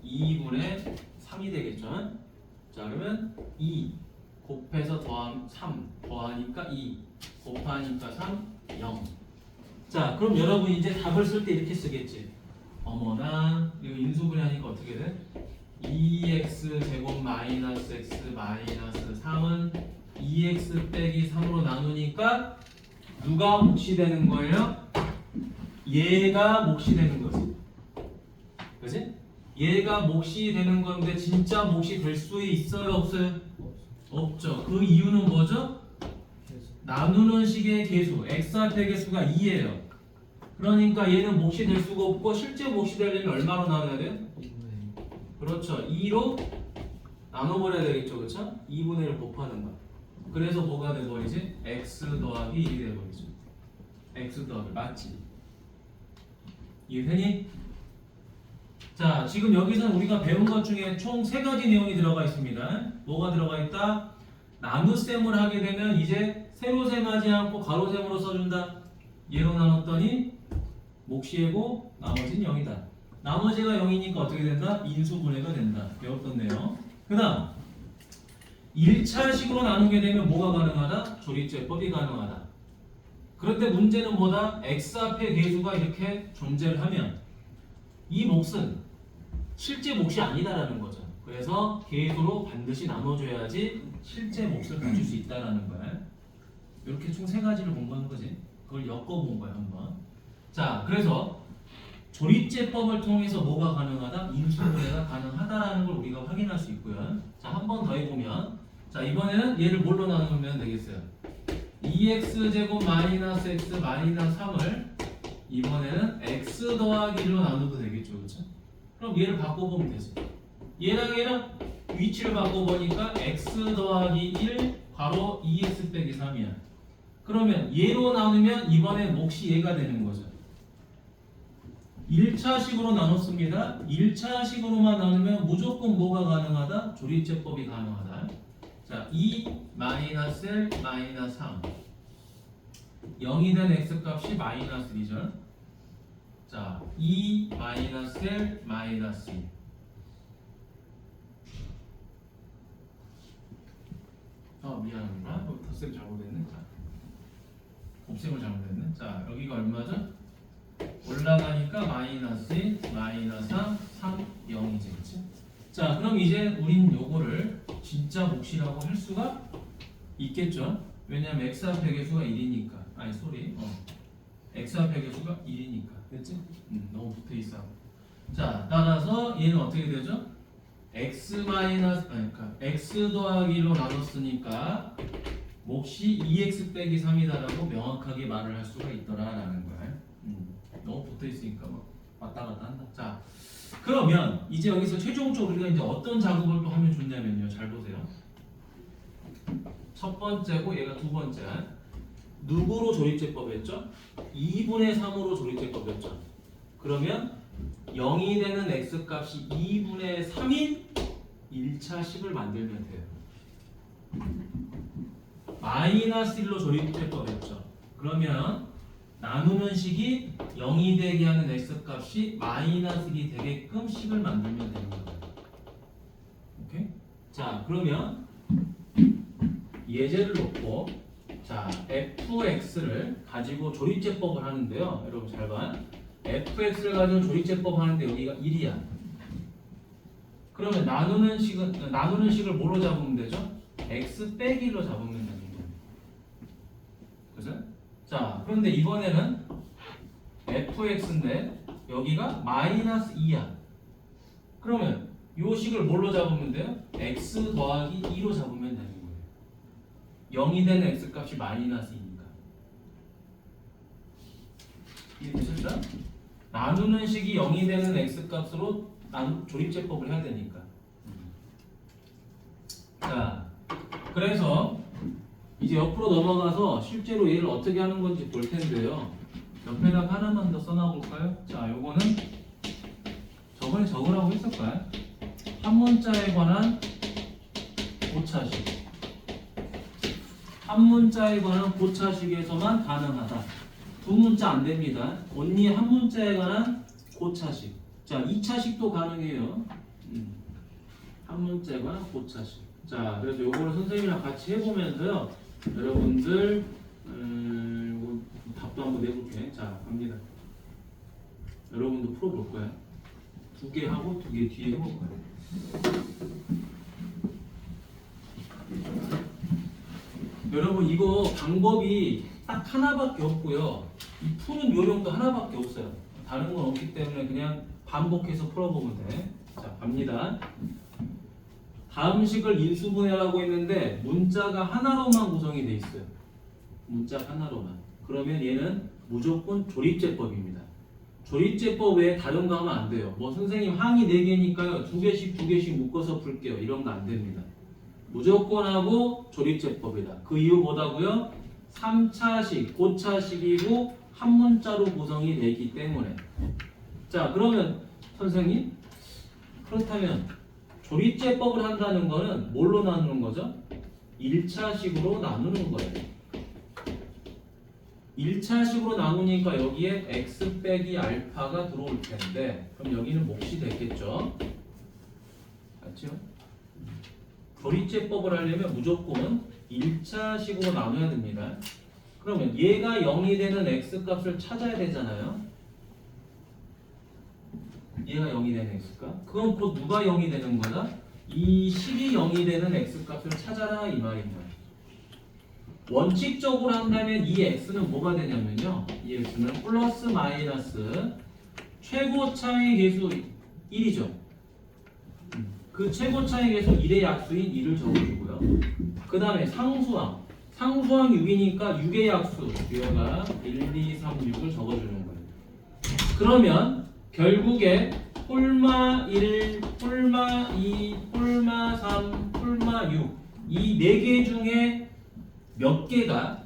2분의 3이 되겠죠. 자, 그러면 2 곱해서 더하면 3 더하니까 2 곱하니까 3 0. 자, 그럼 여러분 이제 답을 쓸 때 이렇게 쓰겠지. 어머나 이거 인수분해하니까 어떻게 돼? 2x 제곱 마이너스 x 마이너스 3은 2x 빼기 3으로 나누니까 누가 몫이 되는 거예요? 얘가 몫이 되는 거지. 그치? 얘가 몫이 되는 건데 진짜 몫이 될 수 있어요? 없어요? 없죠. 그 이유는 뭐죠? 나누는 식의 개수 x한테 개수가 2예요. 그러니까 얘는 몫이 될 수가 없고 실제 몫이 되려면 얼마로 나눠야 돼요? 그렇죠. 2로 나눠버려야 되겠죠. 그렇죠? 2분의 1 곱하는 거. 그래서 뭐가 돼버리지? x 더하기 1이 돼버리죠. x 더하기 맞지? 이해되니? 자, 지금 여기서 우리가 배운 것 중에 총 3가지 내용이 들어가 있습니다. 뭐가 들어가 있다? 나눗셈을 하게 되면 이제 세로셈하지 않고 가로셈으로 써준다. 얘로 나눴더니 몫이 얘고 나머지는 0이다. 나머지가 0이니까 어떻게 된다? 인수분해가 된다. 배웠던 내용. 그 다음 1차식으로 나누게 되면 뭐가 가능하다? 조립제법이 가능하다. 그런데 문제는 뭐다? x 앞에 계수가 이렇게 존재를 하면 이 몫은 실제 몫이 아니다라는 거죠. 그래서 계수로 반드시 나눠줘야지 실제 몫을 가질 수 있다라는 거야. 이렇게 총 3가지를 공부한 거지. 그걸 엮어본 거야 한번. 자, 그래서 조립제법을 통해서 뭐가 가능하다? 인수분해가 가능하다라는 걸 우리가 확인할 수 있고요. 자, 한 번 더 해보면, 자, 이번에는 얘를 뭘로 나누면 되겠어요? 2x제곱 마이너스 x 마이너스 3을 이번에는 x 더하기 1로 나누도 되겠죠, 그렇죠? 그럼 얘를 바꿔보면 되지. 얘랑 얘랑 위치를 바꿔보니까 x 더하기 1 괄호 2x 빼기 3이야. 그러면 얘로 나누면 이번엔 몫이 얘가 되는 거죠. 1차식으로 나눴습니다. 1차식으로만 나누면 무조건 뭐가 가능하다? 조립제법이 가능하다. 자, 2 마이너스 L 마이너스 3 0이 된 x값이 마이너스 2죠. 자, 2 마이너스 L 마이너스 2 미안합니다. 덧셈 잘못했네. 자, 곱셈을 잘못했네. 자, 여기가 얼마죠? 올라가니까 마이너스 1, 마이너스 3, 3, 0이지, 그치? 자, 그럼 이제 우린 요거를 진짜 몫이라고 할 수가 있겠죠? 왜냐면 x 앞에 계수가 1이니까. 아니, 소리. x 앞에 계수가 1이니까. 됐지? 너무 붙어있어. 자, 따라서 얘는 어떻게 되죠? 그러니까 x 더하기 1로 나눴으니까 몫이 2x 빼기 3이다라고 명확하게 말을 할 수가 있더라라는 거야. 너무 붙어 있으니까 막 왔다 갔다 한다. 자, 그러면 이제 여기서 최종적으로 우리가 이제 어떤 작업을 또 하면 좋냐면요. 잘 보세요. 첫 번째고 얘가 두 번째. 누구로 조립제법 했죠? 2분의 3으로 조립제법 했죠. 그러면 0이 되는 x값이 2분의 3인 1차식을 만들면 돼요. 마이너스 1로 조립제법 했죠. 그러면 나누는 식이 0이 되게 하는 x값이 마이너스 1이 되게끔 식을 만들면 되는 거예요. 오케이? 자, 그러면 예제를 놓고 자, fx를 가지고 조립제법을 하는데요. 여러분 잘 봐. fx를 가지고 조립제법 하는데 여기가 1이야. 그러면 나누는 식을 뭘로 잡으면 되죠? x 빼기 1로 잡으면 되는 거예요. 그죠? 자, 그런데 이번에는 fx인데 여기가 마이너스 2야. 그러면 이 식을 뭘로 잡으면 돼요? x 더하기 2로 잡으면 되는 거예요. 0이 되는 x값이 마이너스 2니까. 이해되셨죠? 나누는 식이 0이 되는 x값으로 조립제법을 해야 되니까. 자, 그래서 이제 옆으로 넘어가서 실제로 얘를 어떻게 하는 건지 볼 텐데요. 옆에다가 하나만 더 써놔볼까요? 자, 요거는 저번에 적으라고 했을까요? 한 문자에 관한 고차식. 한 문자에 관한 고차식에서만 가능하다. 두 문자 안 됩니다. only 한 문자에 관한 고차식. 자, 2차식도 가능해요. 한 문자에 관한 고차식. 자, 그래서 요거를 선생님이랑 같이 해보면서요. 여러분들 답도 한번 내볼게. 자, 갑니다. 여러분도 풀어볼 거야. 2개 하고 2개 뒤에 해볼 거야. 여러분 이거 방법이 딱 하나밖에 없고요. 이 푸는 요령도 하나밖에 없어요. 다른 건 없기 때문에 그냥 반복해서 풀어보면 돼. 자, 갑니다. 다음 식을 인수분해라고 했는데 문자가 하나로만 구성이 돼 있어요. 문자 하나로만. 그러면 얘는 무조건 조립제법입니다. 조립제법 외에 다른 거 하면 안 돼요. 뭐 선생님 항이 4개니까요. 2개씩 묶어서 풀게요. 이런 거 안 됩니다. 무조건 하고 조립제법이다. 그 이유 뭐다고요? 3차식, 고차식이고 한 문자로 구성이 되기 때문에. 자, 그러면 선생님, 그렇다면 조리제법을 한다는 거는 뭘로 나누는 거죠? 1차식으로 나누는 거예요. 1차식으로 나누니까 여기에 x 빼기 알파가 들어올 텐데, 그럼 여기는 몫이 됐겠죠? 맞죠? 조리제법을 하려면 무조건 1차식으로 나눠야 됩니다. 그러면 얘가 0이 되는 x 값을 찾아야 되잖아요. 얘가 0이 되는 x값. 그럼 곧 누가 0이 되는 거다? 이 식이 0이 되는 x값을 찾아라 이 말입니다. 원칙적으로 한다면 이 x는 뭐가 되냐면요. 이 x는 플러스 마이너스 최고차의 계수 1이죠. 그 최고차의 계수 1의 약수인 2를 적어주고요. 그 다음에 상수항 6이니까 6의 약수 얘가 1, 2, 3, 6을 적어주는 거예요. 그러면 결국에 폴마 1, 폴마 2, 폴마 3, 폴마 6 이 4개 중에 몇 개가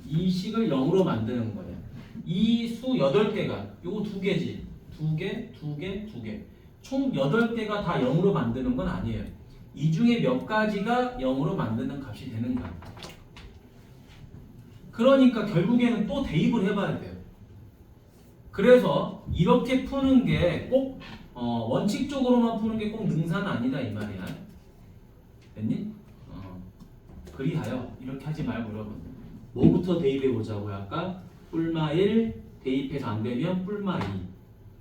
이 식을 0으로 만드는 거예요. 이 수 8개가 요거 2개지. 2개, 2개, 2개. 총 8개가 다 0으로 만드는 건 아니에요. 이 중에 몇 가지가 0으로 만드는 값이 되는 거예요. 그러니까 결국에는 또 대입을 해봐야 돼요. 그래서 이렇게 푸는 게 꼭 원칙적으로만 푸는 게 꼭 능사는 아니다 이 말이야. 됐니? 그리하여 이렇게 하지 말고 여러분 뭐부터 대입해 보자고요. 아까 뿔마 1 대입해서 안 되면 뿔마 2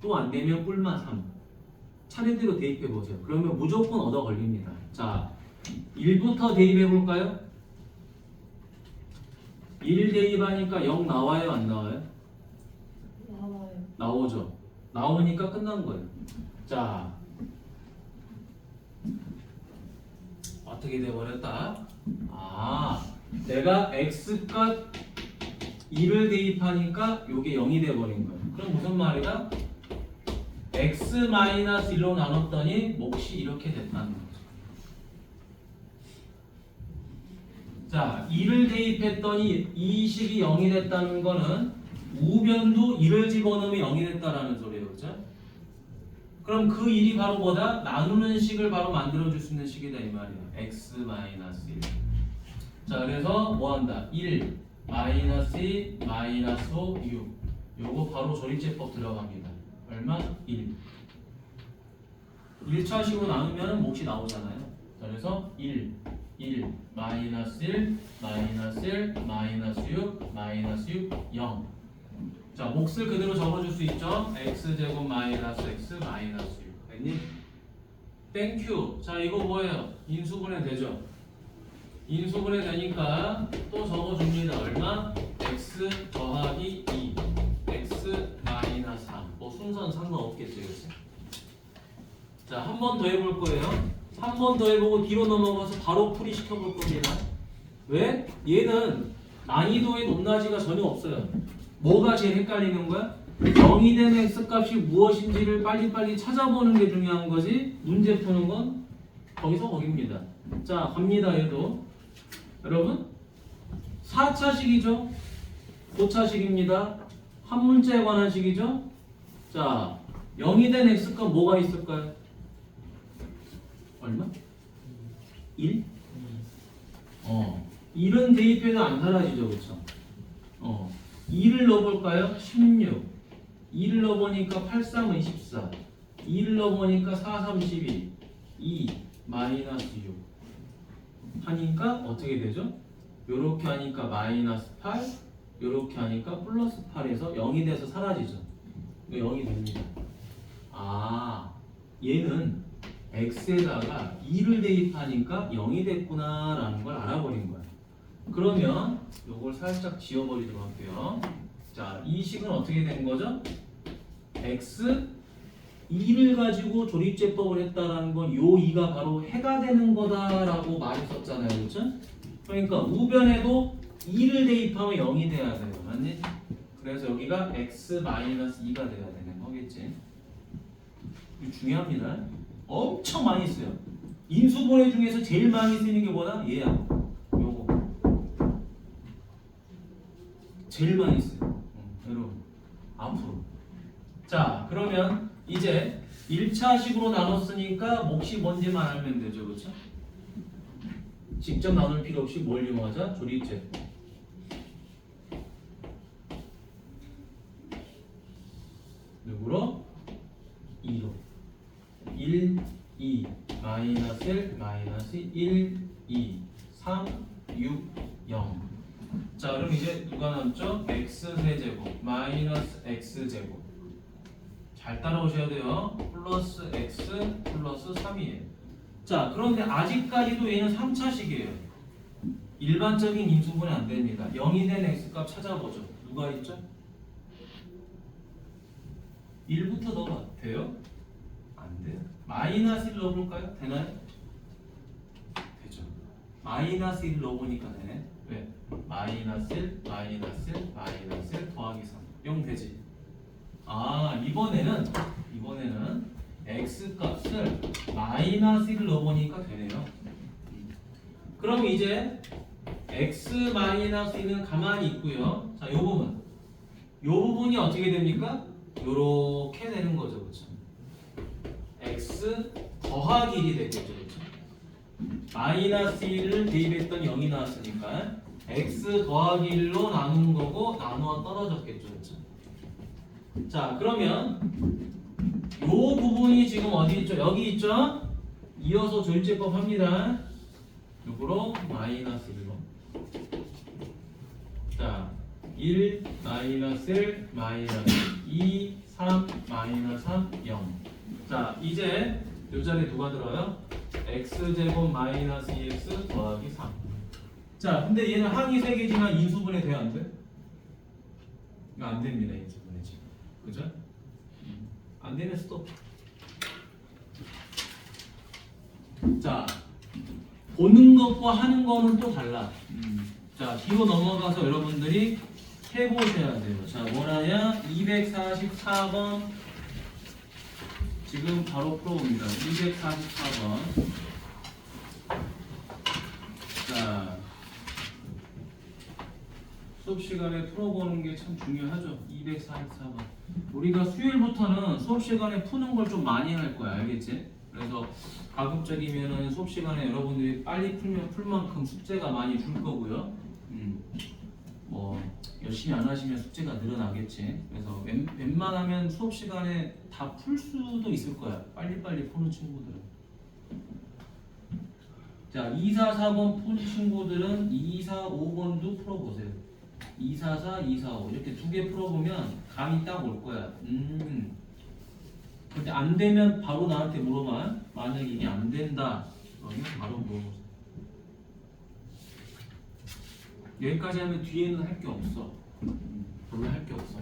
또 안 되면 뿔마 3 차례대로 대입해 보세요. 그러면 무조건 얻어 걸립니다. 자, 1부터 대입해 볼까요? 1 대입하니까 0 나와요 안 나와요? 나와요. 나오죠. 나오니까 끝난 거예요. 자, 어떻게 돼버렸다? 내가 x값 2를 대입하니까 요게 0이 돼버린 거예요. 그럼 무슨 말이야? x-1로 나눴더니 몫이 이렇게 됐다는 거죠. 자, 2를 대입했더니 이 식이 0이 됐다는 거는 우변도 2를 집어넣으면 0이 됐다라는 소리예요. 그죠? 그럼 그 1이 바로 뭐다? 나누는 식을 바로 만들어줄 수 있는 식이다 이 말이에요. x-1. 자, 그래서 뭐 한다? 1, 마이너스 2, 마이너스 5, 6. 요거 바로 조리제법 들어갑니다. 얼마? 1. 1차식으로 나누면 몫이 나오잖아요. 자, 그래서 1, 마이너스 1, 마이너스 1, 마이너스 6, 마이너스 6, 0. 자, 몫을 그대로 적어줄 수 있죠? x제곱 마이너스 x 마이너스 6. 됐니? 땡큐. 자, 이거 뭐예요? 인수분해 되죠? 인수분해 되니까 또 적어줍니다. 얼마? x 더하기 2, x 마이너스 3. 뭐 순서는 상관없겠죠, 이것은. 자, 한 번 더 해볼 거예요. 한 번 더 해보고 뒤로 넘어가서 바로 풀이 시켜볼 겁니다. 왜? 얘는 난이도의 높낮이가 전혀 없어요. 뭐가 제일 헷갈리는 거야? 0이 되는 x값이 무엇인지를 빨리빨리 찾아보는 게 중요한 거지 문제 푸는 건 거기서 거깁니다. 자, 갑니다. 얘도 여러분 4차식이죠. 5차식입니다. 한 문제에 관한 식이죠. 자, 0이 된 x값 뭐가 있을까요? 얼마? 1? 1은 대입해도 안 사라지죠. 그쵸? 2를 넣어볼까요? 16. 2를 넣어보니까 8, 3은 14. 2를 넣어보니까 4, 3, 12. 2, 마이너스 6. 하니까 어떻게 되죠? 요렇게 하니까 마이너스 8, 요렇게 하니까 플러스 8에서 0이 돼서 사라지죠. 0이 됩니다. 얘는 x에다가 2를 대입하니까 0이 됐구나 라는 걸 알아버린 거야. 그러면 요걸 살짝 지워버리도록 할게요. 자, 이 식은 어떻게 된 거죠? x 2를 가지고 조립제법을 했다라는 건 요 2가 바로 해가 되는 거다라고 말했었잖아요. 그렇죠? 그러니까 우변에도 2를 대입하면 0이 돼야 돼요. 맞니? 그래서 여기가 x-2가 돼야 되는 거겠지. 이거 중요합니다. 엄청 많이 써요. 인수분해 중에서 제일 많이 쓰는 게 뭐다? 얘야. 요거. 제일 많이 써요. 여러분. 앞으로. 자, 그러면 이제 1차식으로 나눴으니까 몫이 뭔지만 알면 되죠. 그렇죠? 직접 나눌 필요 없이 뭘 이용하자? 조립제. 누구로? 2로. 1, 2, 마이너스 1, 마이너스 1, 2, 3, 6, 0. 자, 그럼 이제 누가 남죠? x 세제곱 마이너스 x 제곱. 잘 따라오셔야 돼요. 플러스 x 플러스 3이에요. 자, 그런데 아직까지도 얘는 3차식이에요. 일반적인 인수분해 안 됩니다. 0이 된 x값 찾아보죠. 누가 있죠? 1부터 넣어봐. 돼요? 안 돼요. 마이너스 1 넣어볼까요? 되나요? 되죠. 마이너스 1 넣어보니까 되네. 왜? 마이너스 1, 마이너스 1, 마이너스 1 더하기 3. 0 되지. 아, 이번에는 x 값을 마이너스 1 넣어보니까 되네요. 그럼 이제 x 마이너스 2는 가만히 있고요. 자, 요 부분이 어떻게 됩니까? 요렇게 되는 거죠, 그렇죠? x 더하기 1이 되겠죠, 그렇죠? 마이너스 1을 대입했던 0이 나왔으니까 x 더하기 1로 나눈 거고 나누어 떨어졌겠죠, 그렇죠? 자, 그러면 요 부분이 지금 어디 있죠? 여기 있죠? 이어서 조립제법 합니다. 요거로 마이너스 1로. 자, 1 마이너스 1 마이너스 2 3 마이너스 3 0. 자, 이제 요 자리에 누가 들어요? x제곱 마이너스 2x 더하기 3. 자, 근데 얘는 항이 3개지만 인수분해 돼야 안 돼? 이거 안 됩니다, 인수분해 지금. 그죠? 안 되면 스톱. 자, 보는 것과 하는 거는 또 달라. 자, 뒤로 넘어가서 여러분들이 해보셔야 돼요. 자, 뭐라냐? 244번. 지금 바로 풀어봅니다. 244번. 자, 수업 시간에 풀어보는 게 참 중요하죠. 244번. 우리가 수요일부터는 수업 시간에 푸는 걸 좀 많이 할 거야. 알겠지? 그래서 가급적이면은 수업 시간에 여러분들이 빨리 풀면 풀 만큼 숙제가 많이 줄 거고요. 뭐 열심히 안 하시면 숙제가 늘어나겠지. 그래서 웬만하면 수업 시간에 다 풀 수도 있을 거야. 빨리빨리 푸는 친구들은. 자, 244번 푼 친구들은 245번도 풀어보세요. 244, 245 이렇게 두 개 풀어보면 감이 딱 올 거야. 근데 안 되면 바로 나한테 물어봐. 만약에 이게 안 된다, 그러면 바로 물어보세요. 여기까지 하면 뒤에는 할 게 없어. 별로 할 게 없어.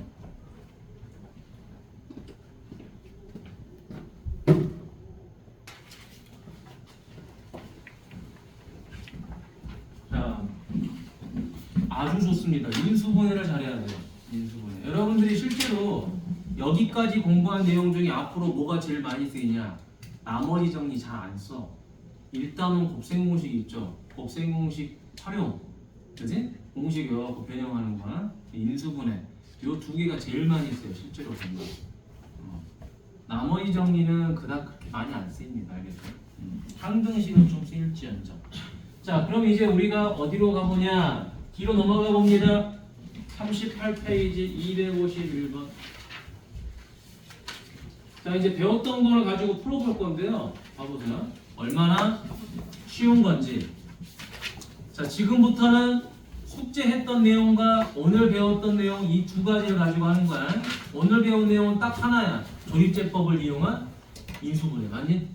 자, 아주 좋습니다. 인수분해를 잘해야 돼요. 인수분해. 여러분들이 실제로 여기까지 공부한 내용 중에 앞으로 뭐가 제일 많이 쓰이냐? 나머지 정리 잘 안 써. 일단은 곱셈공식 있죠. 곱셈공식 활용. 그지? 공식 외워갖고 변형하는 거나 인수분해. 요 두 개가 제일 많이 써요. 실제로 보면. 나머지 정리는 그닥 그렇게 많이 안 쓰입니다. 알겠죠? 항등식은 좀 쓰일지언정. 자, 그럼 이제 우리가 어디로 가보냐? 뒤로 넘어가 봅니다. 38페이지 251번. 자, 이제 배웠던 거를 가지고 풀어볼 건데요. 봐보세요. 얼마나 쉬운 건지. 자, 지금부터는 숙제했던 내용과 오늘 배웠던 내용 이 두 가지를 가지고 하는 거야. 오늘 배운 내용은 딱 하나야. 조립제법을 이용한 인수분해. 맞니?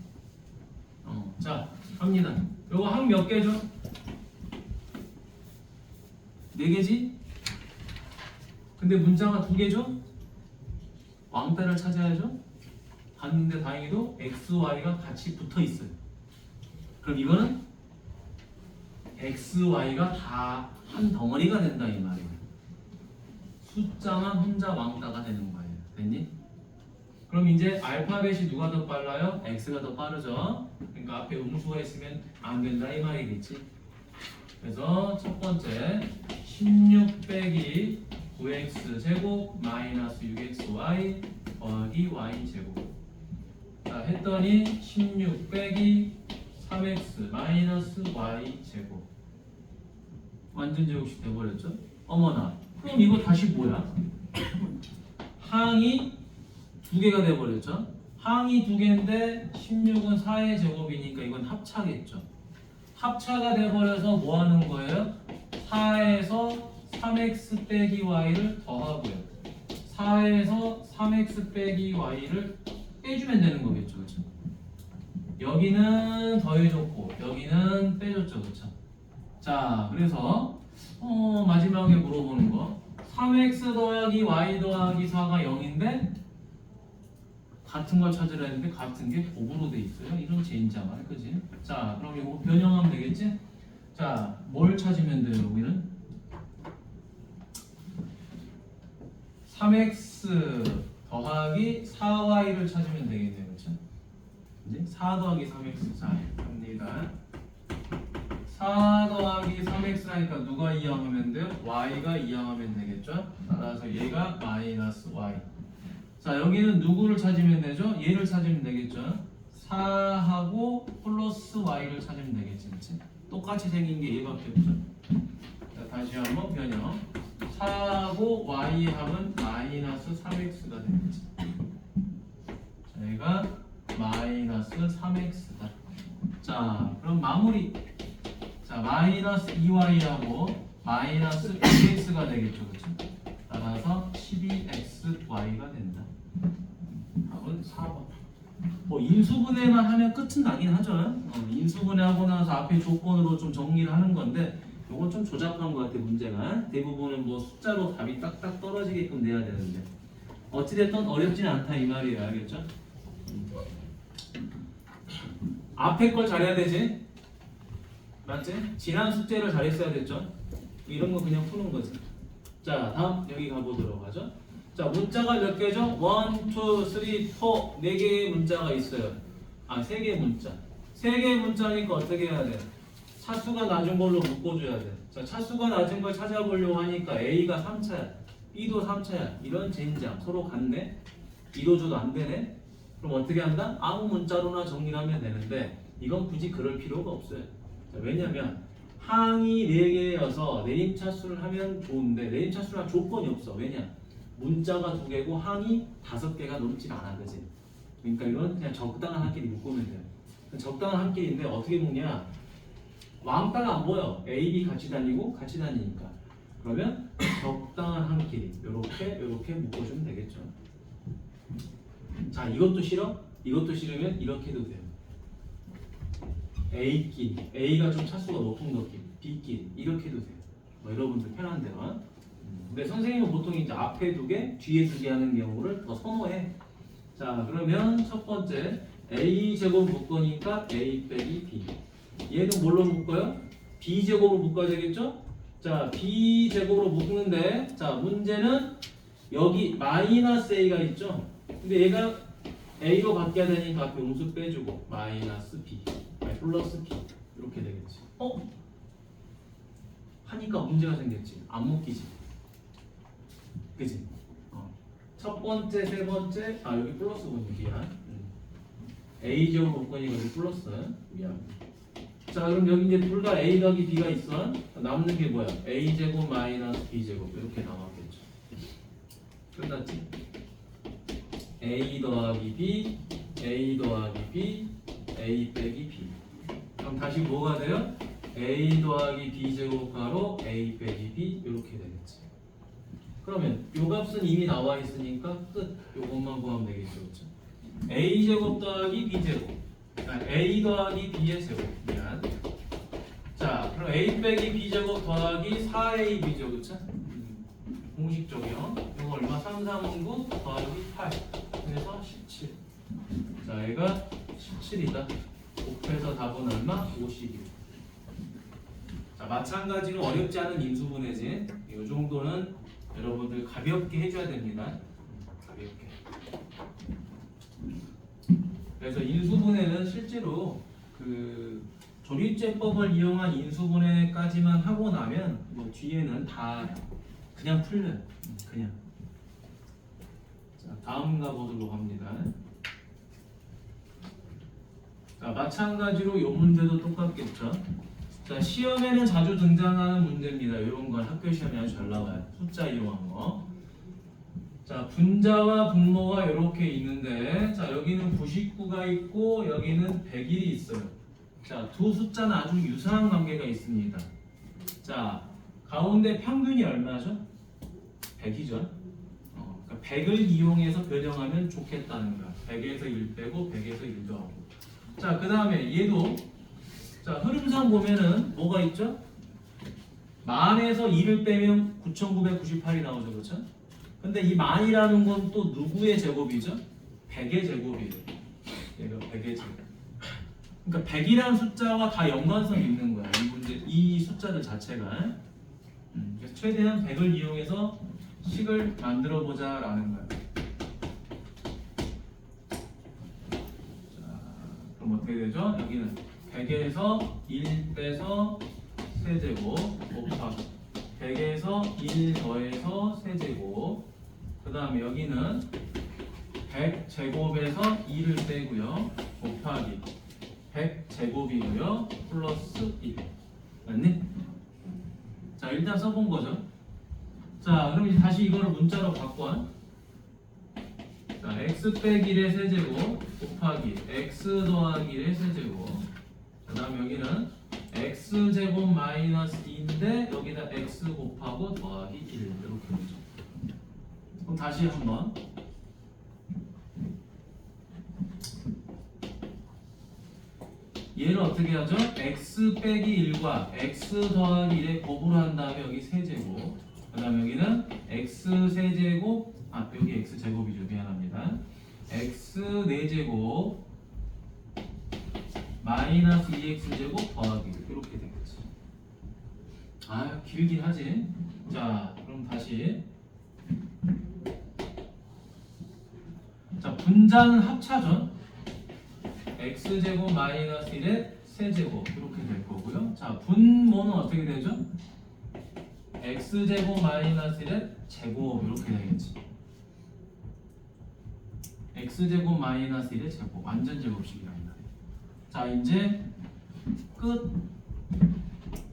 자, 갑니다. 요거 항 몇 개죠? 4개지? 근데 문자가 2개죠? 왕따를 찾아야죠? 봤는데 다행히도 x, y가 같이 붙어 있어요. 그럼 이거는 x, y가 다 한 덩어리가 된다 이 말이에요. 숫자만 혼자 왕따가 되는 거예요. 됐니? 그럼 이제 알파벳이 누가 더 빨라요? x가 더 빠르죠. 그러니까 앞에 음수가 있으면 안 된다 이 말이겠지. 그래서 첫 번째 16 빼기 9x 제곱 마이너스 6xy 더하기 y 제곱. 자 했더니 16 빼기 3x 마이너스 y 제곱. 완전 제곱식 돼버렸죠? 어머나. 그럼 이거 다시 뭐야? 항이 두 개가 돼버렸죠? 항이 두 개인데 16은 4의 제곱이니까 이건 합차겠죠? 합차가 돼버려서 뭐 하는 거예요? 4에서 3x 빼기 y를 더하고요. 4에서 3x 빼기 y를 빼주면 되는 거겠죠, 그렇죠? 여기는 더해줬고 여기는 빼줬죠, 그렇죠? 자, 그래서 마지막에 물어보는 거 3x 더하기 y 더하기 4가 0인데 같은 걸 찾으라 했는데 같은 게 곱으로 돼 있어요. 이런 젠장할, 그지? 자, 그럼 이거 변형하면 되겠지? 자, 뭘 찾으면 돼요, 여기는? 3x 더하기 4y를 찾으면 되겠네요, 그렇죠? 이제 4 더하기 3x. 자, 갑니다. 4 더하기 3x라니까 누가 이항하면 돼요? y가 이항하면 되겠죠? 따라서 얘가 마이너스 y. 자, 여기는 누구를 찾으면 되죠? 얘를 찾으면 되겠죠? 4하고 플러스 y를 찾으면 되겠지, 그치? 똑같이 생긴 게 얘밖에 없죠. 자, 다시 한번 변형. 4하고 y 합은 마이너스 3x가 되겠지. 자, 얘가 마이너스 3x다. 자, 그럼 마무리. 자, 마이너스 2y하고 마이너스 2x가 되겠죠, 그렇죠? 따라서 12xy가 된다. 답은 4번. 뭐 인수분해만 하면 끝은 나긴 하죠. 인수분해하고 나서 앞에 조건으로 좀 정리를 하는 건데 이건 좀 조잡한 것 같아, 문제가. 대부분은 뭐 숫자로 답이 딱딱 떨어지게끔 내야 되는데 어찌됐든 어렵진 않다 이 말이에요, 알겠죠? 앞에 걸 잘해야 되지. 맞지? 지난 숙제를 잘했어야 됐죠? 이런 거 그냥 푸는 거지. 자, 다음 여기 가보도록 하죠. 자, 문자가 몇 개죠? 1, 2, 3, 4 4개의 문자가 있어요. 아, 3개의 문자. 3개의 문자니까 어떻게 해야 돼? 차수가 낮은 걸로 묶어줘야 돼. 자, 차수가 낮은 걸 찾아보려고 하니까 A가 3차야, B도 3차야. 이런 젠장. 서로 같네? 이도저도 안 되네? 그럼 어떻게 한다? 아무 문자로나 정리를 하면 되는데 이건 굳이 그럴 필요가 없어요. 자, 왜냐면 항이 4개여서 내림차수를 하면 좋은데 내림차수란 조건이 없어. 왜냐? 문자가 2개고 항이 5개가 넘지 않아, 그지? 그러니까 이건 그냥 적당한 한끼리 묶으면 돼요. 적당한 한끼리인데 어떻게 묶냐? 왕따가 안 보여. A, B 같이 다니고 같이 다니니까. 그러면 적당한 한끼리 요렇게 묶어주면 되겠죠. 자, 이것도 싫어? 이것도 싫으면 이렇게 해도 돼요. A끼리, A가 좀 차수가 높은 것끼리, B끼리 이렇게 해도 돼요. 뭐 여러분들 편한 대로. 근데 선생님은 보통 이제 앞에 2개, 뒤에 2개 하는 경우를 더 선호해. 자, 그러면 첫 번째 A 제곱 묶으니까 A 빼기 B. 얘는 뭘로 묶어요? B 제곱으로 묶어야 되겠죠? 자, B 제곱으로 묶는데, 자, 문제는 여기 마이너스 A가 있죠? 근데 얘가 A로 바뀌어야 되니까 앞에 음수 빼주고 마이너스 B, 아니 플러스 B 이렇게 되겠지. 하니까 문제가 생겼지. 안 묶이지. 그지? 첫 번째, 세 번째, 여기 플러스군요. 미안. A 제곱 묶으니까 여기 플러스. 미안. 자, 그럼 여기 이제 둘 다 A 더하기 B가 있어. 남는 게 뭐야? A 제곱 마이너스 B 제곱 이렇게 남았겠죠. 끝났지? A 더하기 B, A 더하기 B, A 빼기 B. 그럼 다시 뭐가 돼요? A 더하기 B 제곱 가로 A 빼기 B 이렇게 되겠지. 그러면 요 값은 이미 나와 있으니까 끝. 요것만 구하면 되겠죠, 그렇죠? A 제곱 더하기 B 제곱. A 더하기 B의 제곱. 미안. 자, 그럼 A 빼기 B 제곱 더하기 4AB죠, 그렇죠? 공식 적용. 이거 얼마? 3, 3, 9 더하기 8. 그래서 17. 자, 얘가 17이다. 곱해서 답은 얼마? 51. 자, 마찬가지로 어렵지 않은 인수분해지. 이 정도는 여러분들 가볍게 해줘야 됩니다. 가볍게. 그래서 인수분해는 실제로 그 조립제법을 이용한 인수분해까지만 하고 나면 뭐 뒤에는 다 그냥 풀려요. 그냥. 자, 다음가 보도록 합니다. 자, 마찬가지로 이 문제도 똑같겠죠. 자, 시험에는 자주 등장하는 문제입니다. 이런 건 학교 시험에 아주 잘 나와요. 숫자 이용한 거. 자, 분자와 분모가 이렇게 있는데, 자, 여기는 99가 있고 여기는 100일이 있어요. 자, 두 숫자는 아주 유사한 관계가 있습니다. 자, 가운데 평균이 얼마죠? 100이죠. 그러니까 100을 이용해서 변형하면 좋겠다는 거야. 100에서 1 빼고 100에서 1 더하고. 자, 그 다음에 얘도 자, 흐름상 보면은 뭐가 있죠? 만에서 2를 빼면 9998이 나오죠. 그렇죠? 근데 이 만이라는 건 또 누구의 제곱이죠? 100의 제곱이에요. 얘가 100의 제곱. 그러니까 100이라는 숫자와 다 연관성이 있는 거야. 이 문제, 이 숫자들 자체가. 그래서 최대한 100을 이용해서 식을 만들어 보자라는 거야. 자, 그럼 어떻게 되죠? 여기는 100에서 1 빼서 세제곱 곱하기 100에서 1 더해서 세제곱. 그 다음에 여기는 100제곱에서 2를 빼고요. 곱하기 100제곱이고요. 플러스 1. 맞니? 자, 일단 써본 거죠. 자, 그럼 이제 다시 이거를 문자로 바꿔. 자, x 빼기 1의 세제곱 곱하기 x 더하기 1의 세제곱. 그 다음에 여기는 x제곱 마이너스 2인데 여기다 x 곱하고 더하기 1 이렇게 되죠. 그럼 다시 한번 얘를 어떻게 하죠? x 빼기 1과 x 더하기 1에 곱을 한 다음에 여기 세제곱. 그 다음에 여기는 x 세제곱, 여기 x 제곱이죠. 미안합니다. x 4제곱 마이너스 2x 제곱 더하기 1 이렇게 되겠지. 길긴 하지. 자, 그럼 다시. 자, 분자는 합차죠. x제곱 마이너스 1의 세제곱 이렇게 될 거고요. 자, 분모는 어떻게 되죠? x제곱 마이너스 1의 제곱 이렇게 되겠지. x제곱 마이너스 1의 제곱 완전 제곱식이랍니다. 자, 이제 끝.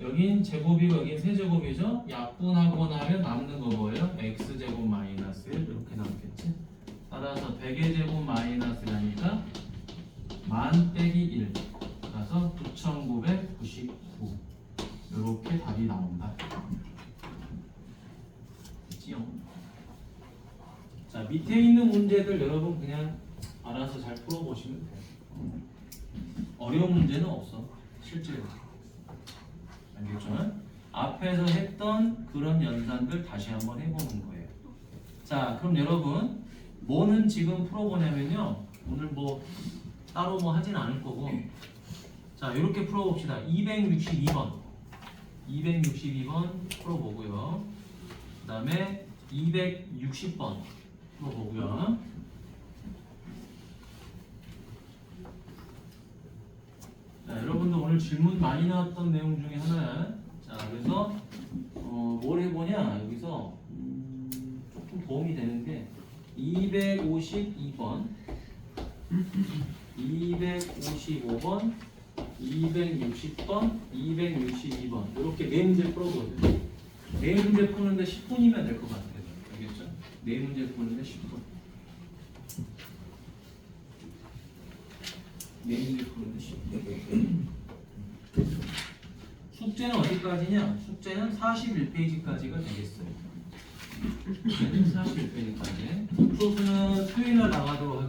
여긴 제곱이고 여긴 세제곱이죠. 약분하고 나면 남는 거 뭐예요? x제곱 마이너스 1 이렇게 남겠지. 따라서 100의 제곱 마이너스 1이니까 만 빼기 1 따라서 9999 이렇게 답이 나온다. 됐지요? 자, 밑에 있는 문제들 여러분 그냥 알아서 잘 풀어보시면 돼요. 어려운 문제는 없어. 실제로. 알겠죠? 앞에서 했던 그런 연산들 다시 한번 해보는 거예요. 자, 그럼 여러분 뭐는 지금 풀어보냐면요. 오늘 뭐 따로 뭐 하진 않을 거고, 자, 이렇게 풀어봅시다. 262번 262번 풀어보고요. 그 다음에 260번 풀어보고요. 자, 여러분들 오늘 질문 많이 나왔던 내용 중에 하나야. 자, 그래서 뭘 해보냐, 여기서 조금 도움이 되는 게 252번 255번 260번 262번 이렇게 네 문제 풀어보거든요. 네 문제 푸는데 10분이면 될 것 같아요. 알겠죠? 네 문제 푸는데 10분. 네 문제 푸는데 10분. 숙제는 어디까지냐? 숙제는 41페이지까지가 되겠어요. 41페이지까지. 프로프는 토요일날 나가도록